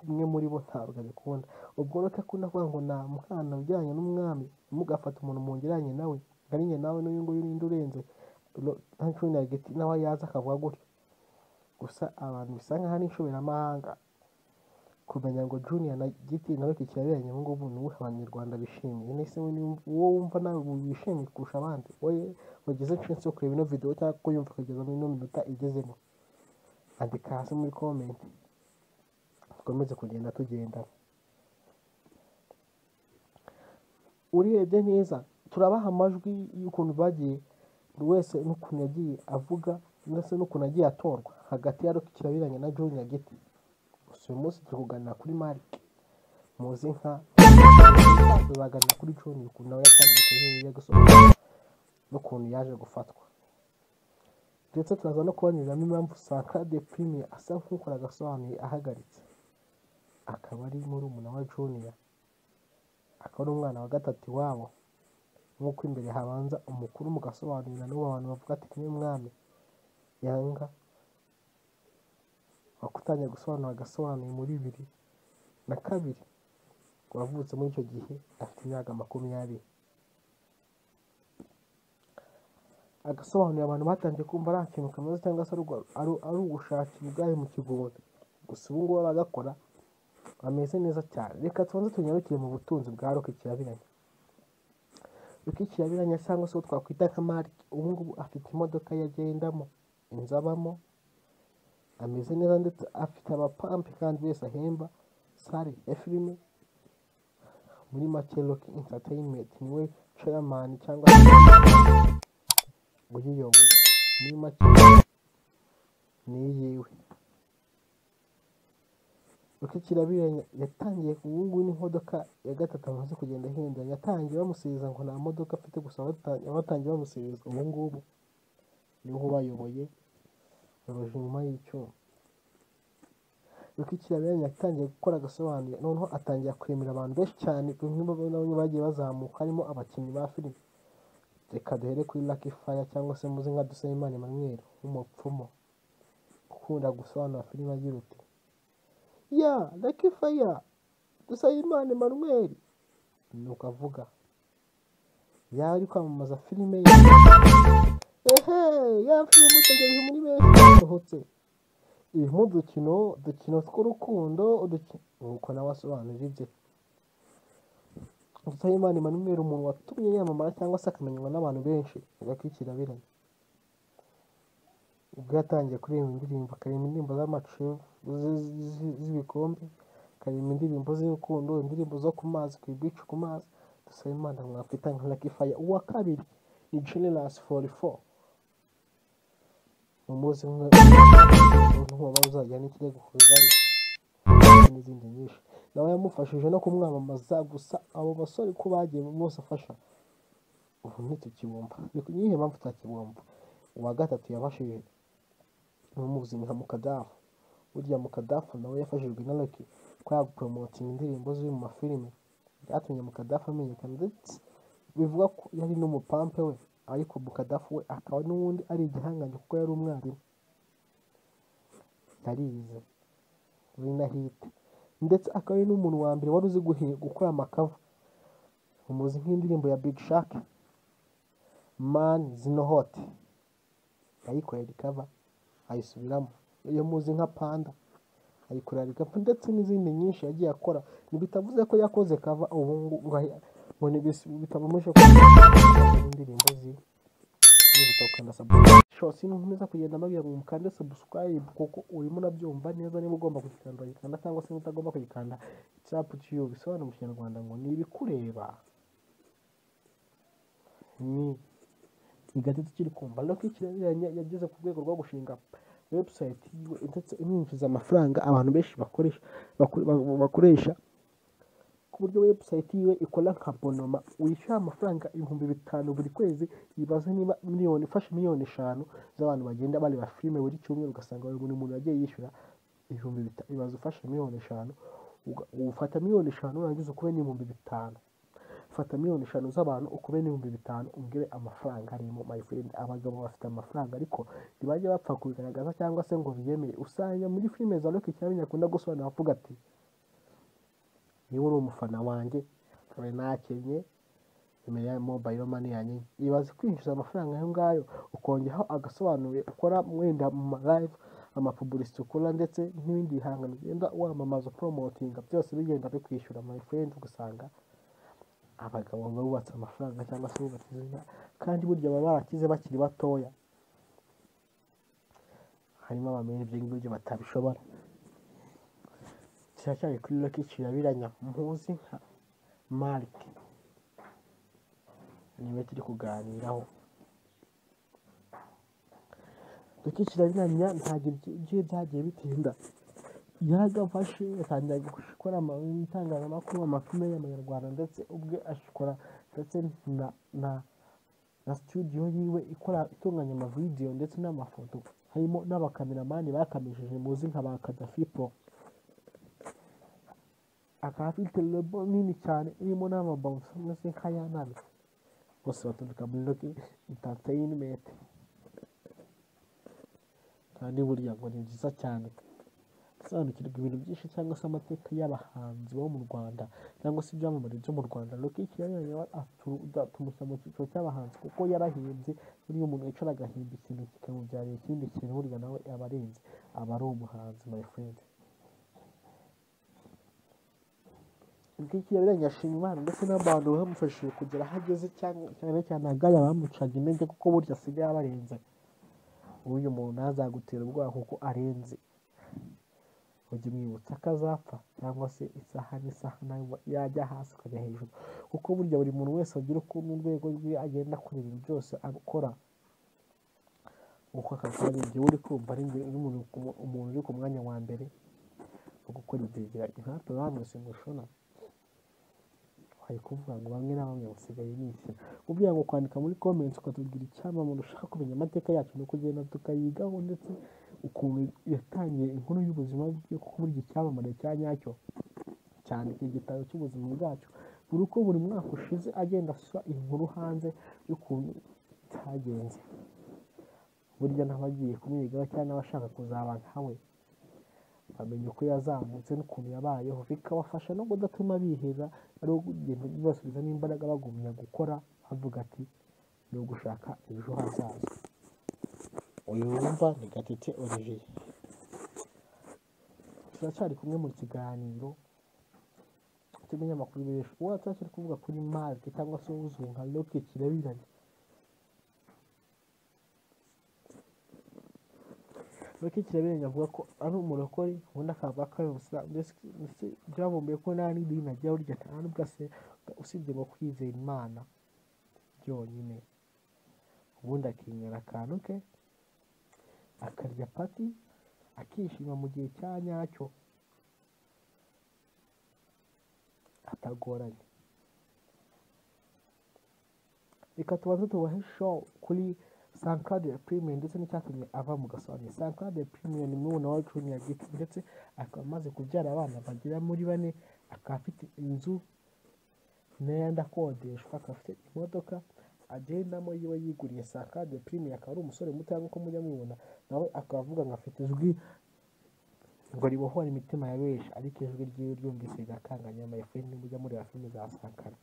umwe muri bo ntabwo abikunda. Ubwo rero akunda kuvuga ngo nta mwana ujyanye n'umwami, mugafata umuntu mungeranye nawe ngari njye nawe n'uyu nguyu ninde urenze. Nta Junior Giti nawe yaza akavuga gutyo. Gusa abantu bisa nk'aho ari inshoberamahanga kumenya ngo Junior na Giti nawe Kirabiranya ubu ngubu ni uwuhe abanyarwanda bishimiye. Nese wowe wumva nawe wishimiye kurusha abandi, wowe wagize chance yo kureba ino video cyangwa kuyumva kugeza muri ino minota igezemo, andika hasi muri comment dukomeze kugenda tugenda. Urebye neza turabaha amajwi y'ukuntu bagiye buri wese n'ukuntu yagiye avuga ndetse n'ukuntu agiye atorwa hagati ya Rocky Kirabiranya na Junior Giti. Gusa uyu munsi turi kuganira kuri Mark muzi nka tuzaganira kuri Junior ukuntu nawe yatangiye kujya gusohoka n'ukuntu yaje gufatwa, ndetse turaza no kubanyiriramo impamvu Sankara Premier asa nk'ukora agasobanuye ahagaritse, akaba ari murumuna wa Junior, akaba ari umwana wa gatatu iwabo, nk'uko imbere habanza umukuru mu gasobanurira n'ubu abantu bavuga ati kimwe mwami yanga wakutangiye gusobanura agasobanuye muri 2002 wavutse muri icyo gihe afite imyaka 20. Agasobanuye abantu batangiye kumva ari ikintu kamaze cyangwa se ari ugushakira ubwayo mu kigunda, gusa ubu ngubu abagakora bameze neza cyane. Reka tubanze tunyarukire mu butunzi bwa Rock Kirabiranya. Rock Kirabiranya cyangwa se twakwita nka Mark, ubu ngubu afite imodoka yagendamo, inzu abamo, ameze neza ndetse afite abapampe kandi wese ahemba, sale ya filime. Muri make Rock Entertainment niwe chairman cyangwa uyiyoboye, muri make ni yiwe. Rock Kirabiranya yatangiye ubu ngubu n'imodoka ya gatatu amaze kugenda ahinduranya, yatangiye bamusiriza ngo nta modoka afite, gusa batangiye bamusiriza ubu ngubu niho bayoboye baroje inyuma y'icyuma. Rock Kirabiranya yatangiye gukora agasobanuye, noneho atangira kwemera abantu benshi cyane bamwe bagiye bazamuka, harimo abakinnyi ba filime. Reka duhere kuri Lucky Fire cyangwa se muzi nka Dusabimana Emmanuel w'umupfumu ukunda gusobanura filime agira uti ya Lucky Fire Dusabimana Emmanuel, nuko avuga yari kwamamaza filime ye, ya filime mutegereje muri benshi yasohotse, irimo udukino tw'urukundo, nuko nawe asobanurira ibye. Dusabimana Emmanuel umuntu watumye yamamara cyangwa se akamenywa n'abantu benshi. Rock Kirabiranya ubwo yatangiye kuririmba indirimbo, akaririmba indirimbo z'amacu z'ibikombe, akaririmba indirimbo z'urukundo, indirimbo zo ku mazi, ku beach ku mazi. Dusabimana mwakwita nka Lucky Fire. Uwa kabiri ni Generous 44, umuzi nk'uwo bazajya n'ikirego ku igare n'izindi nyinshi, nawe yamufashije no kumwamamaza. Gusa abo basore ko bagiye bose afasha ubu ntitukibumva, niyihe mpamvu tutakibumva. Uwa gatatu yabashije n'umuzi nka Mukadafu. Burya Mukadafu nawe yafashijwe na Rock kwa gupromoting indirimbo ziri mu mafilime, byatumye Mukadafu amenyekana, ndetse bivuga ko yari n'umupampe we, ariko Mukadafu we akaba n'ubundi ari igihangange kuko yari umwarimu, yarize uri na hit, ndetse akaba ari n'umuntu wa mbere wari uzi gukora amakava. Umuzi nk'indirimbo ya Big Shark Man Zino Hot ayikorera ikava ayisubiramo, iyo muzi nka Panda ayikorera ikava, ndetse n'izindi nyinshi yagiye akora. Ntibitavuze ko yakoze kava ubu ngo bitabumuje ko indirimbo ziwe n'ubutokana subscribe. Shose nkomeza kugenda mbabwira ngo mukande subscribe kuko urimo nabyumva neza, niba ugomba kugikanda cyangwa se utagomba kugikanda. It's up to you. Bisobanura mu Kinyarwanda ngo ni ibikureba. Ni igatatu kiri kumva. Rock Kirabiranya yageze ku rwego rwo gushinga website yiwe, ndetse imwinjiza amafaranga abantu benshi bakoresha, ku buryo website yiwe ikora nka bonoma, wishyura amafaranga 5,000 buri kwezi. Yibaza niba ifashe miliyoni 5 z'abantu bagenda bareba filime buri cyumweru, ugasanga buri muntu yagiye yishyura 5,000. Ibaza ufashe miliyoni 5, ufata miliyoni 5 urangiza ukube n'5,000. Fata miliyoni 5 z'abantu ukube n'5,000, umbwire amafaranga arimo. My friend, abagabo bafite amafaranga ariko ntibajya bapfa kubigaragaza cyangwa se ngo biyemere. Usanga muri filime za Rock Kirabiranya akunda gusobanura avuga ati niba uri umufana wanjye kabe nakenye imbere ya mobile money yanjye, ibaze kwinjiza amafaranga ayo ngayo, ukongeraho agasobanuye ukora mwenda mu live, amapublicity ukora, ndetse n'ibindi bihangano ugenda wamamaza promoting, byose bigenda bikwishyura. My friend, ugasanga abagabo bubatse amafaranga cyangwa se bubatse izina, kandi burya baba barakize bakiri batoya. Harimo abamenye ibyo ngibyo batabishobora. Cyane kuri Rock Kirabiranya muzi nka Mark niwe turi kuganiraho. Rock Kirabiranya ntabwo ibyo byagiye bitinda, yaragafashe yatangira gukora itangazamakuru, amafilime y'Abanyarwanda, ndetse ubwe ashikora ndetse na studio yiwe itunganya amavidewo ndetse n'amafoto, harimo n'abakameramani bakamishije muzi nka ba Kadafi Pro, akaba afite lebo nini cyane irimo n'amabawusa ndetse nk'ayanani, bose baturuka muri Rock Entertainment. Kandi burya ngo ni byiza cyane gusobanukirwa ibintu byinshi cyangwa se amateka y'abahanzi bo mu Rwanda cyangwa se ibyamamare byo mu Rwanda. Rock Kirabiranya tumushyira mu cyiciro cy'abahanzi kuko yarahimbye, buriya umuntu wicara agahimba ikintu kikamubyarira ikindi kintu, burya nawe aba arenze, aba ari umuhanzi my friend. Rock Kirabiranya ashima Imana ndetse n'abantu bamufashije kugera aho ageze, cyane cyane agaya bamucaga intege kuko burya asigaye abarenze. Uyu muntu ntazagutera ubwoba kuko arenze, ujye umwibutsa ko azapfa cyangwa se isaha n'isaha nawe yajya hasi ukajya hejuru, kuko burya buri muntu wese agira ukuntu urwego rwe agenda akora ibintu byose akora, kuko akaba ari igihe uri kumva ari umuntu uri ku mwanya wa mbere wo gukora ibyegeranyo. Nkatwe bamwe simushona hari kuvuga ngo bamwe na bamwe basigaye bishyira, ubwira ngo kwandika muri comments ukatubwira icyamamare ushaka kumenya amateka yacu, no kugenda tukayigaho ndetse ukuntu yatangiye inkuru y'ubuzima bwe, kuko burya icyamamare cya nyacyo cyandika igitabo cy'ubuzima bwacu, buri uko buri mwaka ushize agenda ashyira inkuru hanze y'ukuntu cyagenze. Burya n'abagiye kumwigaho cyangwa n'abashaka kuzaba nkawe bamenya uko yazamutse n'ukuntu yabayeho, bikabafasha no kudatuma biheza, ari ugenda bibasubizamo imbaraga bagumya gukora bavuga ati ni ugushaka ejo hazaza. Uyu wumva ni Gatete Olivier, turacyari kumwe mu kiganiro tumenya amakuru benshi. Uwo turacyari kuvuga kuri Mark cyangwa se uzwi nka Rock Kirabiranya. Rock Kirabiranya avuga ko ari umurokore, ubundi akavuga ko ari umusilamu, ndetse byavumbuye ko nta n'idini agira, burya nta n'ubwo usibye ngo kwizera Imana byonyine. Ubundi akinywera akantu ke, akarya pati, akishima mu gihe cya nyacyo atagoranye. Reka tubanze tubahe show kuri Sankara Premium ndetse n'icyatumye ava mu gasobanuro. Sankara Premium ni mubona wa Junior Giti, ndetse akaba amaze kubyara abana bagera muri 4, akaba afite inzu n'ayandi akodeshwa, akaba afite imodoka agendamo yiwe yiguriye. Sankara Premium akaba ari umusore muto nk'uko mujya mubibona, nawe akaba avuga ngo afite ijwi ngo ribohora imitima ya benshi, ariko ijwi ryiwe ryumvise rigakanganya my friend. Mujya mureba filime za Sankara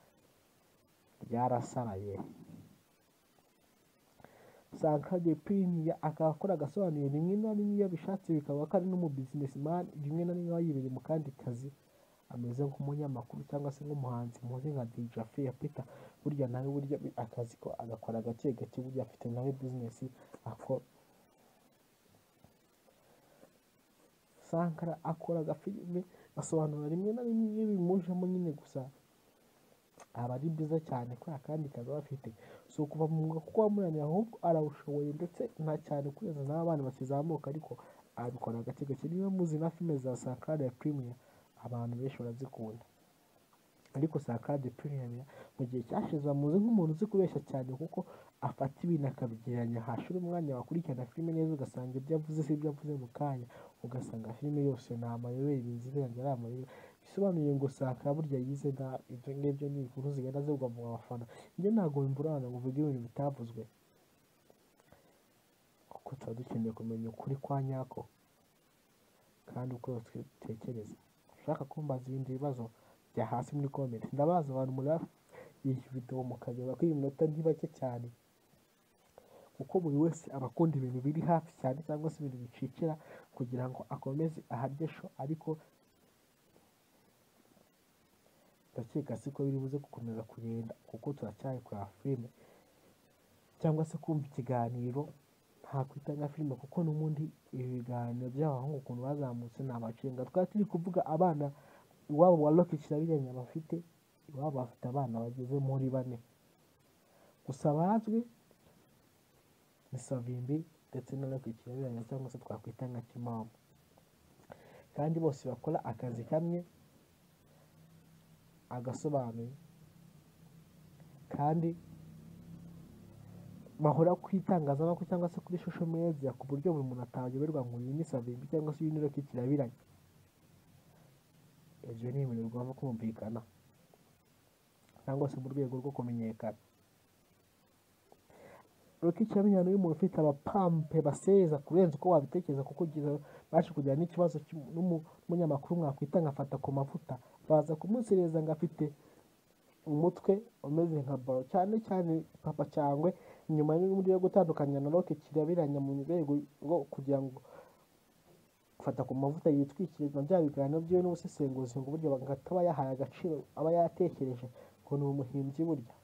ryarasaraye. Sankara Premium akaba akora agasobanuye rimwe na rimwe iyo bishatse bikaba ko ari n'umu businessman, rimwe na rimwe yibereye mu kandi kazi ameze nk'umunyamakuru cyangwa se nk'umuhanzi muzi nka DJ Fair Peter. Burya nawe burya akazi ko agakora gake gake, burya afite nawe business akora. Sankara akora agafilime asobanura rimwe na rimwe iyo bimujemo nyine, gusa aba ari byiza cyane ko akandi kazi bafite, so kuva mu mwuga kuko wamunaniye, ahubwo arawushoboye ndetse nta cyane kugeza n'abana bakizamuka, ariko abikora gake gake. Niba muzi na filime za Sankara Premium abantu benshi barazikunda, ariko Sankara Premium mu gihe cyashize bamuzi nk'umuntu uzi kubeshya cyane, kuko afata ibintu akabigereranya, hashira umwanya wakurikirana filime neza ugasanga ibyo avuze si ibyo avuze mu kanya, ugasanga filime yose ni amayobera, ibizirange ari amayobera. Bisobanuye ngo Sankara burya yize ibyo ngibyo ni inkuru zigenda zivugwa mu bafana. Njye ntabwo mburana ngo uvuge ibintu bitavuzwe, kuko tuba dukeneye kumenya ukuri kwa nyako kandi uko dutekereza. Ushaka kumbaza ibindi bibazo bya hasi muri comment, ndabaza abantu muri iyi video mukareba ko iyi minota ni bake cyane, kuko buri wese aba akunda ibintu biri hafi cyane cyangwa se ibintu bicikira kugira ngo akomeze aharye show, ariko ndakeka siko biri buze gukomeza kugenda, kuko turacyari kwa filime cyangwa se kumva ikiganiro, nta kwita nka filime, kuko n'ubundi ibi biganiro by'abahungu ukuntu bazamutse ni amacenga. Twari turi kuvuga abana iwabo wa Rock Kirabiranya bafite, iwabo bafite abana bageze muri 4, gusa bazwi ni Savimbi ndetse na Rock Kirabiranya cyangwa se twakwita nka Kimamba, kandi bose bakora akazi kamwe agasobanuye, kandi bahora ku itangazamakuru cyangwa se kuri social media ku buryo buri muntu atayoberwa ngo iyi ni Savimbi cyangwa se iyi ni Rocky Kirabiranya. Ibyo ni ibintu bigomba kumvikana cyangwa se mu rwego rwo kumenyekana. Rocky Kirabiranya ni umuntu ufite abapampe baseza kurenza uko wabitekereza, kuko baje kugira n'ikibazo n'umunyamakuru mwakwita ngafata ku mavuta, baza kumusereza ngo afite umutwe umeze nka baro, cyane cyane Papa Cyangwe nyuma yo gutandukanya na Rocky Kirabiranya mu rwego rwo kugira ngo fata ku mavuta yitwikire na bya biganiro byiwe n'ubusesenguzi ngo buryo ataba yahaye agaciro aba yatekereje ngo ni umuhimbyi burya.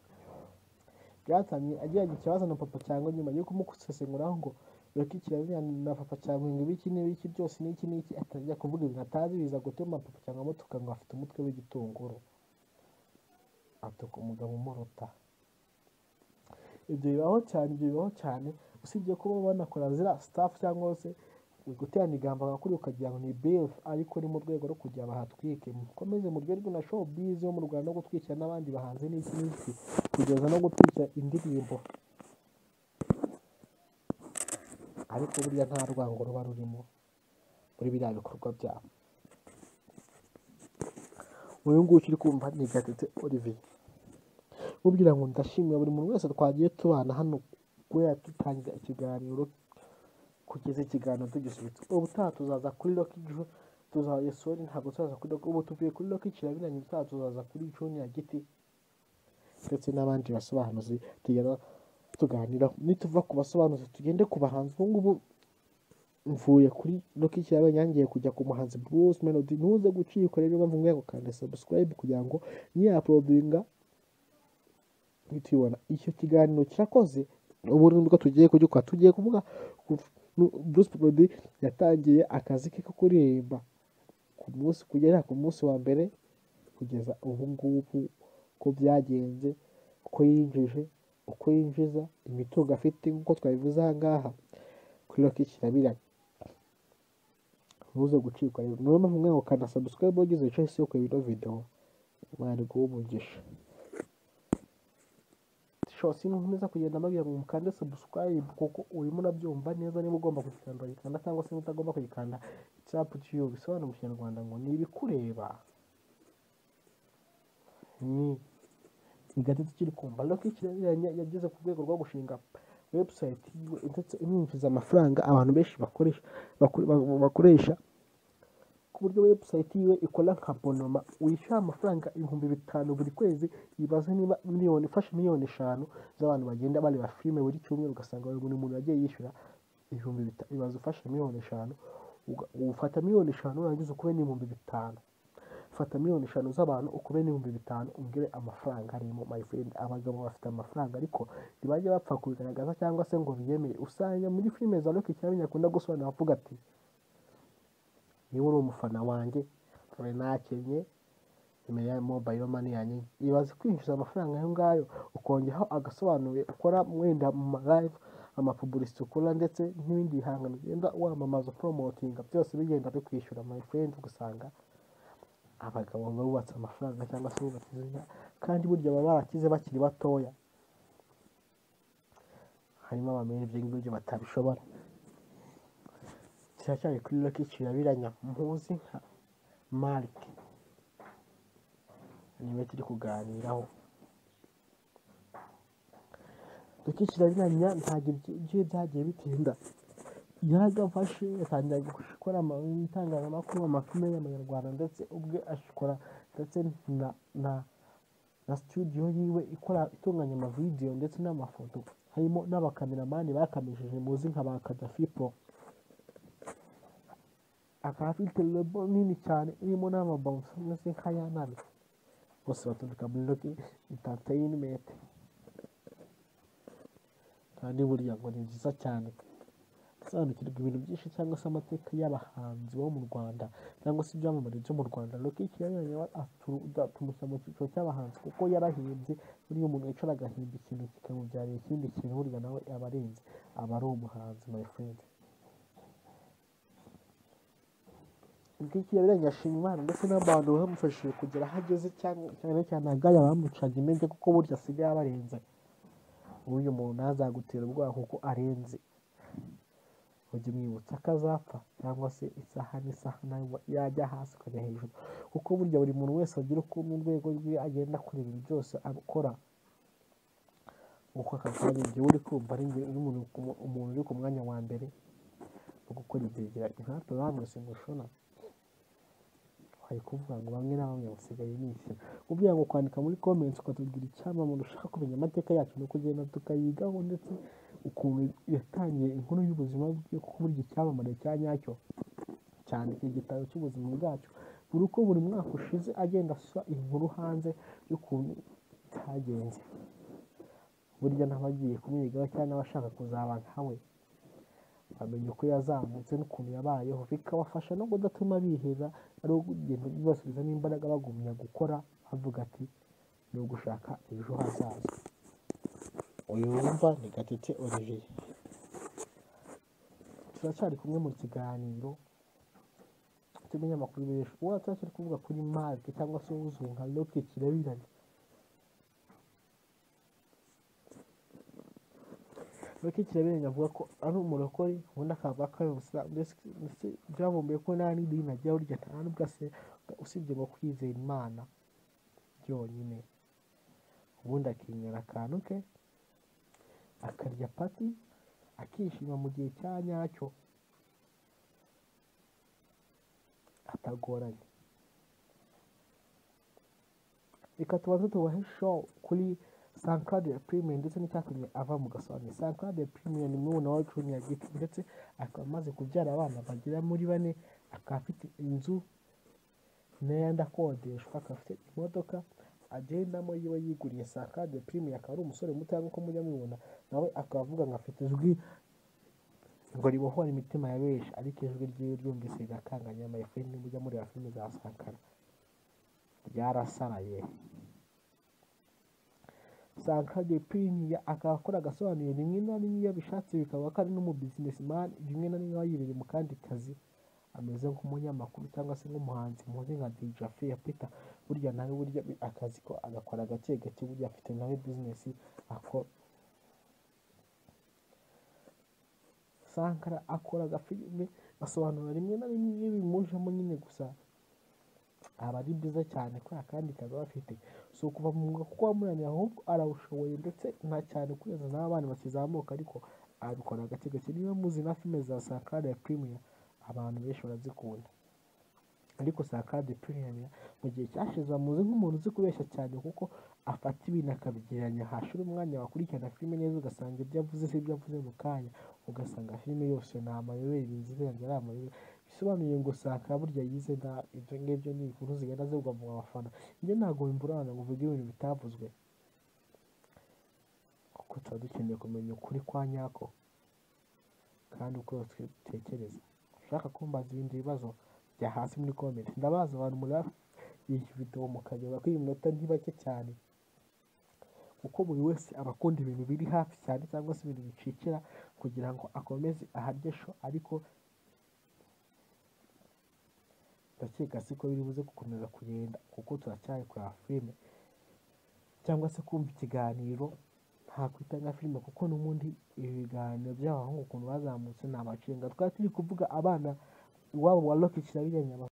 Byatumye agiranye ikibazo na Papa Cyangwe nyuma yo kumusesenguraho ngo Rocky Kirabiranya na Papa Cyangwe ngo ibiki n'ibiki byose n'iki n'iki, atajya kuvuga ibintu atazi biza gutuma Papa Cyangwe amutuka ngo afite umutwe w'igitunguru, atuka umugabo umuruta. Ibyo bibaho cyane usibye kuba banakora zira staff cyangwa se guterana igamba bakuri ukagira ngo ni beef, ariko ni mu rwego rwo kugira bahatwike, mukomeze mu rwego na showbiz yo mu Rwanda no gutwikira n'abandi bahanze n'iki n'iki, kugeza no gutwikira indirimbo, ariko burya nta rwango ruba rurimo muri biriya bikorwa byabo. Uyu nguyu uri kumva ni Gatete Olivier, mubwira ngo ndashimira buri muntu wese twagiye tubana hano kubera dutangira ikiganiro kugeza ikiganiro tugisubitse. Ubutaha tuzaza kuri Rocky tuzayesori, ntabwo tuzaza kuri Rocky ubu tuvuye kuri Rocky Kirabiranya, ubutaha tuzaza kuri Junior Giti ndetse n'abandi basobanuzi tugenda tuganiraho. Nituva ku basobanuzi tugende ku bahanzi. Ubu ngubu mvuye kuri Rocky Kirabiranya ngiye kujya ku muhanzi Bruce Melody. Ntuze gucika rero, bamvuye ngo kanda subscribe kugira ngo niya-uploadinga nitubona icyo kiganiro kirakoze. Ubu nubwo tugiye kugikora, tugiye kuvuga Bruce Melody yatangiye akazi ke ko kuririmba kugera ku munsi wa mbere kugeza ubu ngubu, uko byagenze, uko yinjiza imitungo afite nk'uko twabivuze aha ngaha kuri Rocky Kirabiranya. Ntuze gucikwa rero, niyo mpamvu mwe ukanda subscribe ugize icyo yo kureba video, mwari guhumugisha shose nkomeza kugenda mbabwira ngo mukande subscribe kuko urimo urabyumva neza. Niba ugomba kugikanda uragikanda, cyangwa se utagomba kugikanda it's up to you. Bisobanura mu Kinyarwanda ngo ni ibikureba. Ni Gatete kiri kumva. Rocky Kirabiranya yageze ku rwego rwo gushinga website ndetse imwinjiza amafaranga abantu benshi bakoresha ku buryo website yiwe ikora nka bonoma, wishyura amafaranga 5,000 buri kwezi. Ibaze niba ifashe miliyoni 5 z'abantu bagenda bareba filime buri cyumweru, ugasanga buri muntu yagiye yishyura 5,000. Ibaze ufashe miliyoni 5, ufata miliyoni 5 urangiza ukube n'5,000. Fata miliyoni 5 z'abantu ukube n'5,000, umbwire amafaranga arimo my friend. Abagabo bafite amafaranga ariko ntibajya bapfa kubigaragaza cyangwa se ngo biyemere. Usanga muri filime za Rocky Kirabiranya akunda gusobanura avuga ati niba uri umufana wanjye dore nakenye nimero ya mobile money yanjye. Ibaze kwinjiza amafaranga ayo ngayo, ukongeraho agasobanuye ukora mwenda mu live, amapublicity ukora ndetse n'ibindi bihangano ugenda wamamaza promotinga, byose bigenda bikwishyura my friend. Ugasanga abagabo bubatse amafaranga cyangwa se bubatse izina, kandi burya baba barakize bakiri batoya. Harimo abamenye ibyo ngibyo batabishobora. Kiracyari kuri Rocky Kirabiranya muzi nka Mark, niwe turi kuganiraho. Rocky Kirabiranya ntabwo ibyo byagiye bitinda, yaragafashe yatangira gukora itangazamakuru, amafilime y'Abanyarwanda ndetse ubwe ashikora ndetse na studio yiwe itunganya amavideyo ndetse n'amafoto, harimo n'abakameramani bakamishije muzi nka ba Kadafi Pro. Akaba afite lebo nini cyane irimo n'amabombo ndetse nk'ayanane, bose baturuka muri Rocky Entertainment. Kandi burya ngo ni byiza cyane gusobanukirwa ibintu byinshi cyangwa se amateka y'abahanzi bo mu Rwanda cyangwa se ibyamamare byo mu Rwanda. Rocky Kirabiranya tumushyira mu cyiciro cy'abahanzi kuko yarahimbye. Buriya umuntu yicara agahimba ikintu kikamubyarira ikindi kintu, burya nawe aba arenze, aba ari umuhanzi my friend. Rocky Kirabiranya ashima Imana ndetse n'abantu bamufashije kugera aho ageze, cyane cyane agaya bamucaga intege kuko burya asigaye abarenze. uyu muntu ntazagutera ubwoba kuko arenze, ujye umwibutsa ko azapfa cyangwa se isaha n'isaha nawe yajya hasi ukajya hejuru, kuko burya buri muntu wese agira uko mu rwego rwe agenda akora ibintu byose akora. Uko aka kanya igihe uri kumva ari umuntu uri ku mwanya wa mbere wo gukora ibyegeranyo, natwe bamwe singushona bari kuvuga ngo bamwe na bamwe basigaye nishyira, kugira ngo kwandika muri comments ukatubwira icyamamare ushaka kumenya amateka yacu, no kugenda tukayigaho, ndetse ukuntu yatangiye inkuru y'ubuzima bwe, kuko burya icyamamare cya nyacyo cyandika igitabo cy'ubuzima bwacu, buri uko buri mwaka ushize agenda asa inkuru hanze y'ukuntu cyagenze. Burya n'abagiye kumwigaho cyangwa n'abashaka kuzaba nkawe bamenya uko yazamutse n'ukuntu yabayeho, bikabafasha no kudatuma biheza, ari ugenda bibasubizamo imbaraga bagumya gukora, bavuga ati ni ugushaka ejo hazaza. Uyu wumva ni Gatete Olivier, turacyari kumwe mu kiganiro cy'umunyamakuru benshi, uwo turacyari kuvuga kuri Mark cyangwa se uzwi nka Rocky Kirabiranya. Rocky Kirabiranya avuga ko ari umurokore, ubundi akavuga ko ari umusilamu, ndetse byavumbuye ko nta n'idini agira, burya nta n'ubwo usibye ngo kwizera Imana byonyine, ubundi akinywera akantu ke, akarya pati, akishima mu gihe cya nyacyo atagoranye. Reka tubanze tubahe show kuri Sankara The Premier ndetse n'icyatumye ava mu gasobanuro. Sankara The Premier ni murumuna wa Junior Giti, ndetse akaba amaze kubyara abana bagera muri 4, akaba afite inzu n'ayandi akodeshwa, akaba afite imodoka agendamo yiwe yiguriye. Sankara The Premier akaba ari umusore muto nk'uko mujya mubibona, nawe akaba avuga ngo afite ijwi ngo ribohora imitima ya benshi, ariko ijwi ryiwe ryumvise rigakanganya amayefeni. Mujya mureba filime za Sankara ryarasaraye. Sankara The Premier akaba akora agasobanuye rimwe na rimwe iyo bishatse bikaba ko ari n'umu businessman, rimwe na rimwe aba yibereye mu kandi kazi ameze nk'umunyamakuru cyangwa se nk'umuhanzi muzi nka DJ Fair Peter. Burya nawe burya akazi ko agakora gake gake, burya afite nawe business akora. Sankara akora agafilime asobanura rimwe na rimwe iyo bimujemo nyine, gusa aba ari byiza cyane ko akandi kazi aba afite, si ukuva mu mwuga kuko wamunaniye, ahubwo arawushoboye, ndetse nta cyane kugeza n'abana bakizamuka, ariko abikora gake gake. Niba muzi na filime za Sankara The Premier abantu benshi barazikunda, ariko Sankara The Premier mu gihe cyashize bamuzi nk'umuntu uzi kubeshya cyane, kuko afata ibintu akabigereranya, hashira umwanya wakurikirana filime neza ugasanga ibyo avuze si ibyo avuze mu kanya, ugasanga filime yose ni amayobera, inzira ari amayobera. Bisobanuye ngo Sankara burya yize nabi. Ibyo ngibyo ni inkuru zigenda zivugwa mu bafana, njye ntabwo bimburana ngo uvuge ibintu bitavuzwe, kuko tuba dukeneye kumenya ukuri kwa nyako kandi uko dutekereza. Ushaka kumbaza ibindi bibazo bya hasi muri comment, ndabaza abantu muri iyi video mukagera kuri iyi minota ntibake cyane, kuko buri wese aba akunda ibintu biri hafi cyane cyangwa se ibintu bicikira, kugira ngo akomeze aharye show, ariko ndakeka siko biri buze gukomeza kugenda, kuko turacyari kureba filime cyangwa se kumva ikiganiro, nta kwita nka filime, kuko n'ubundi ibi biganiro by'abahungu ukuntu bazamutse ni amacenga. Twari turi kuvuga abana iwabo wa Rocky Kirabiranya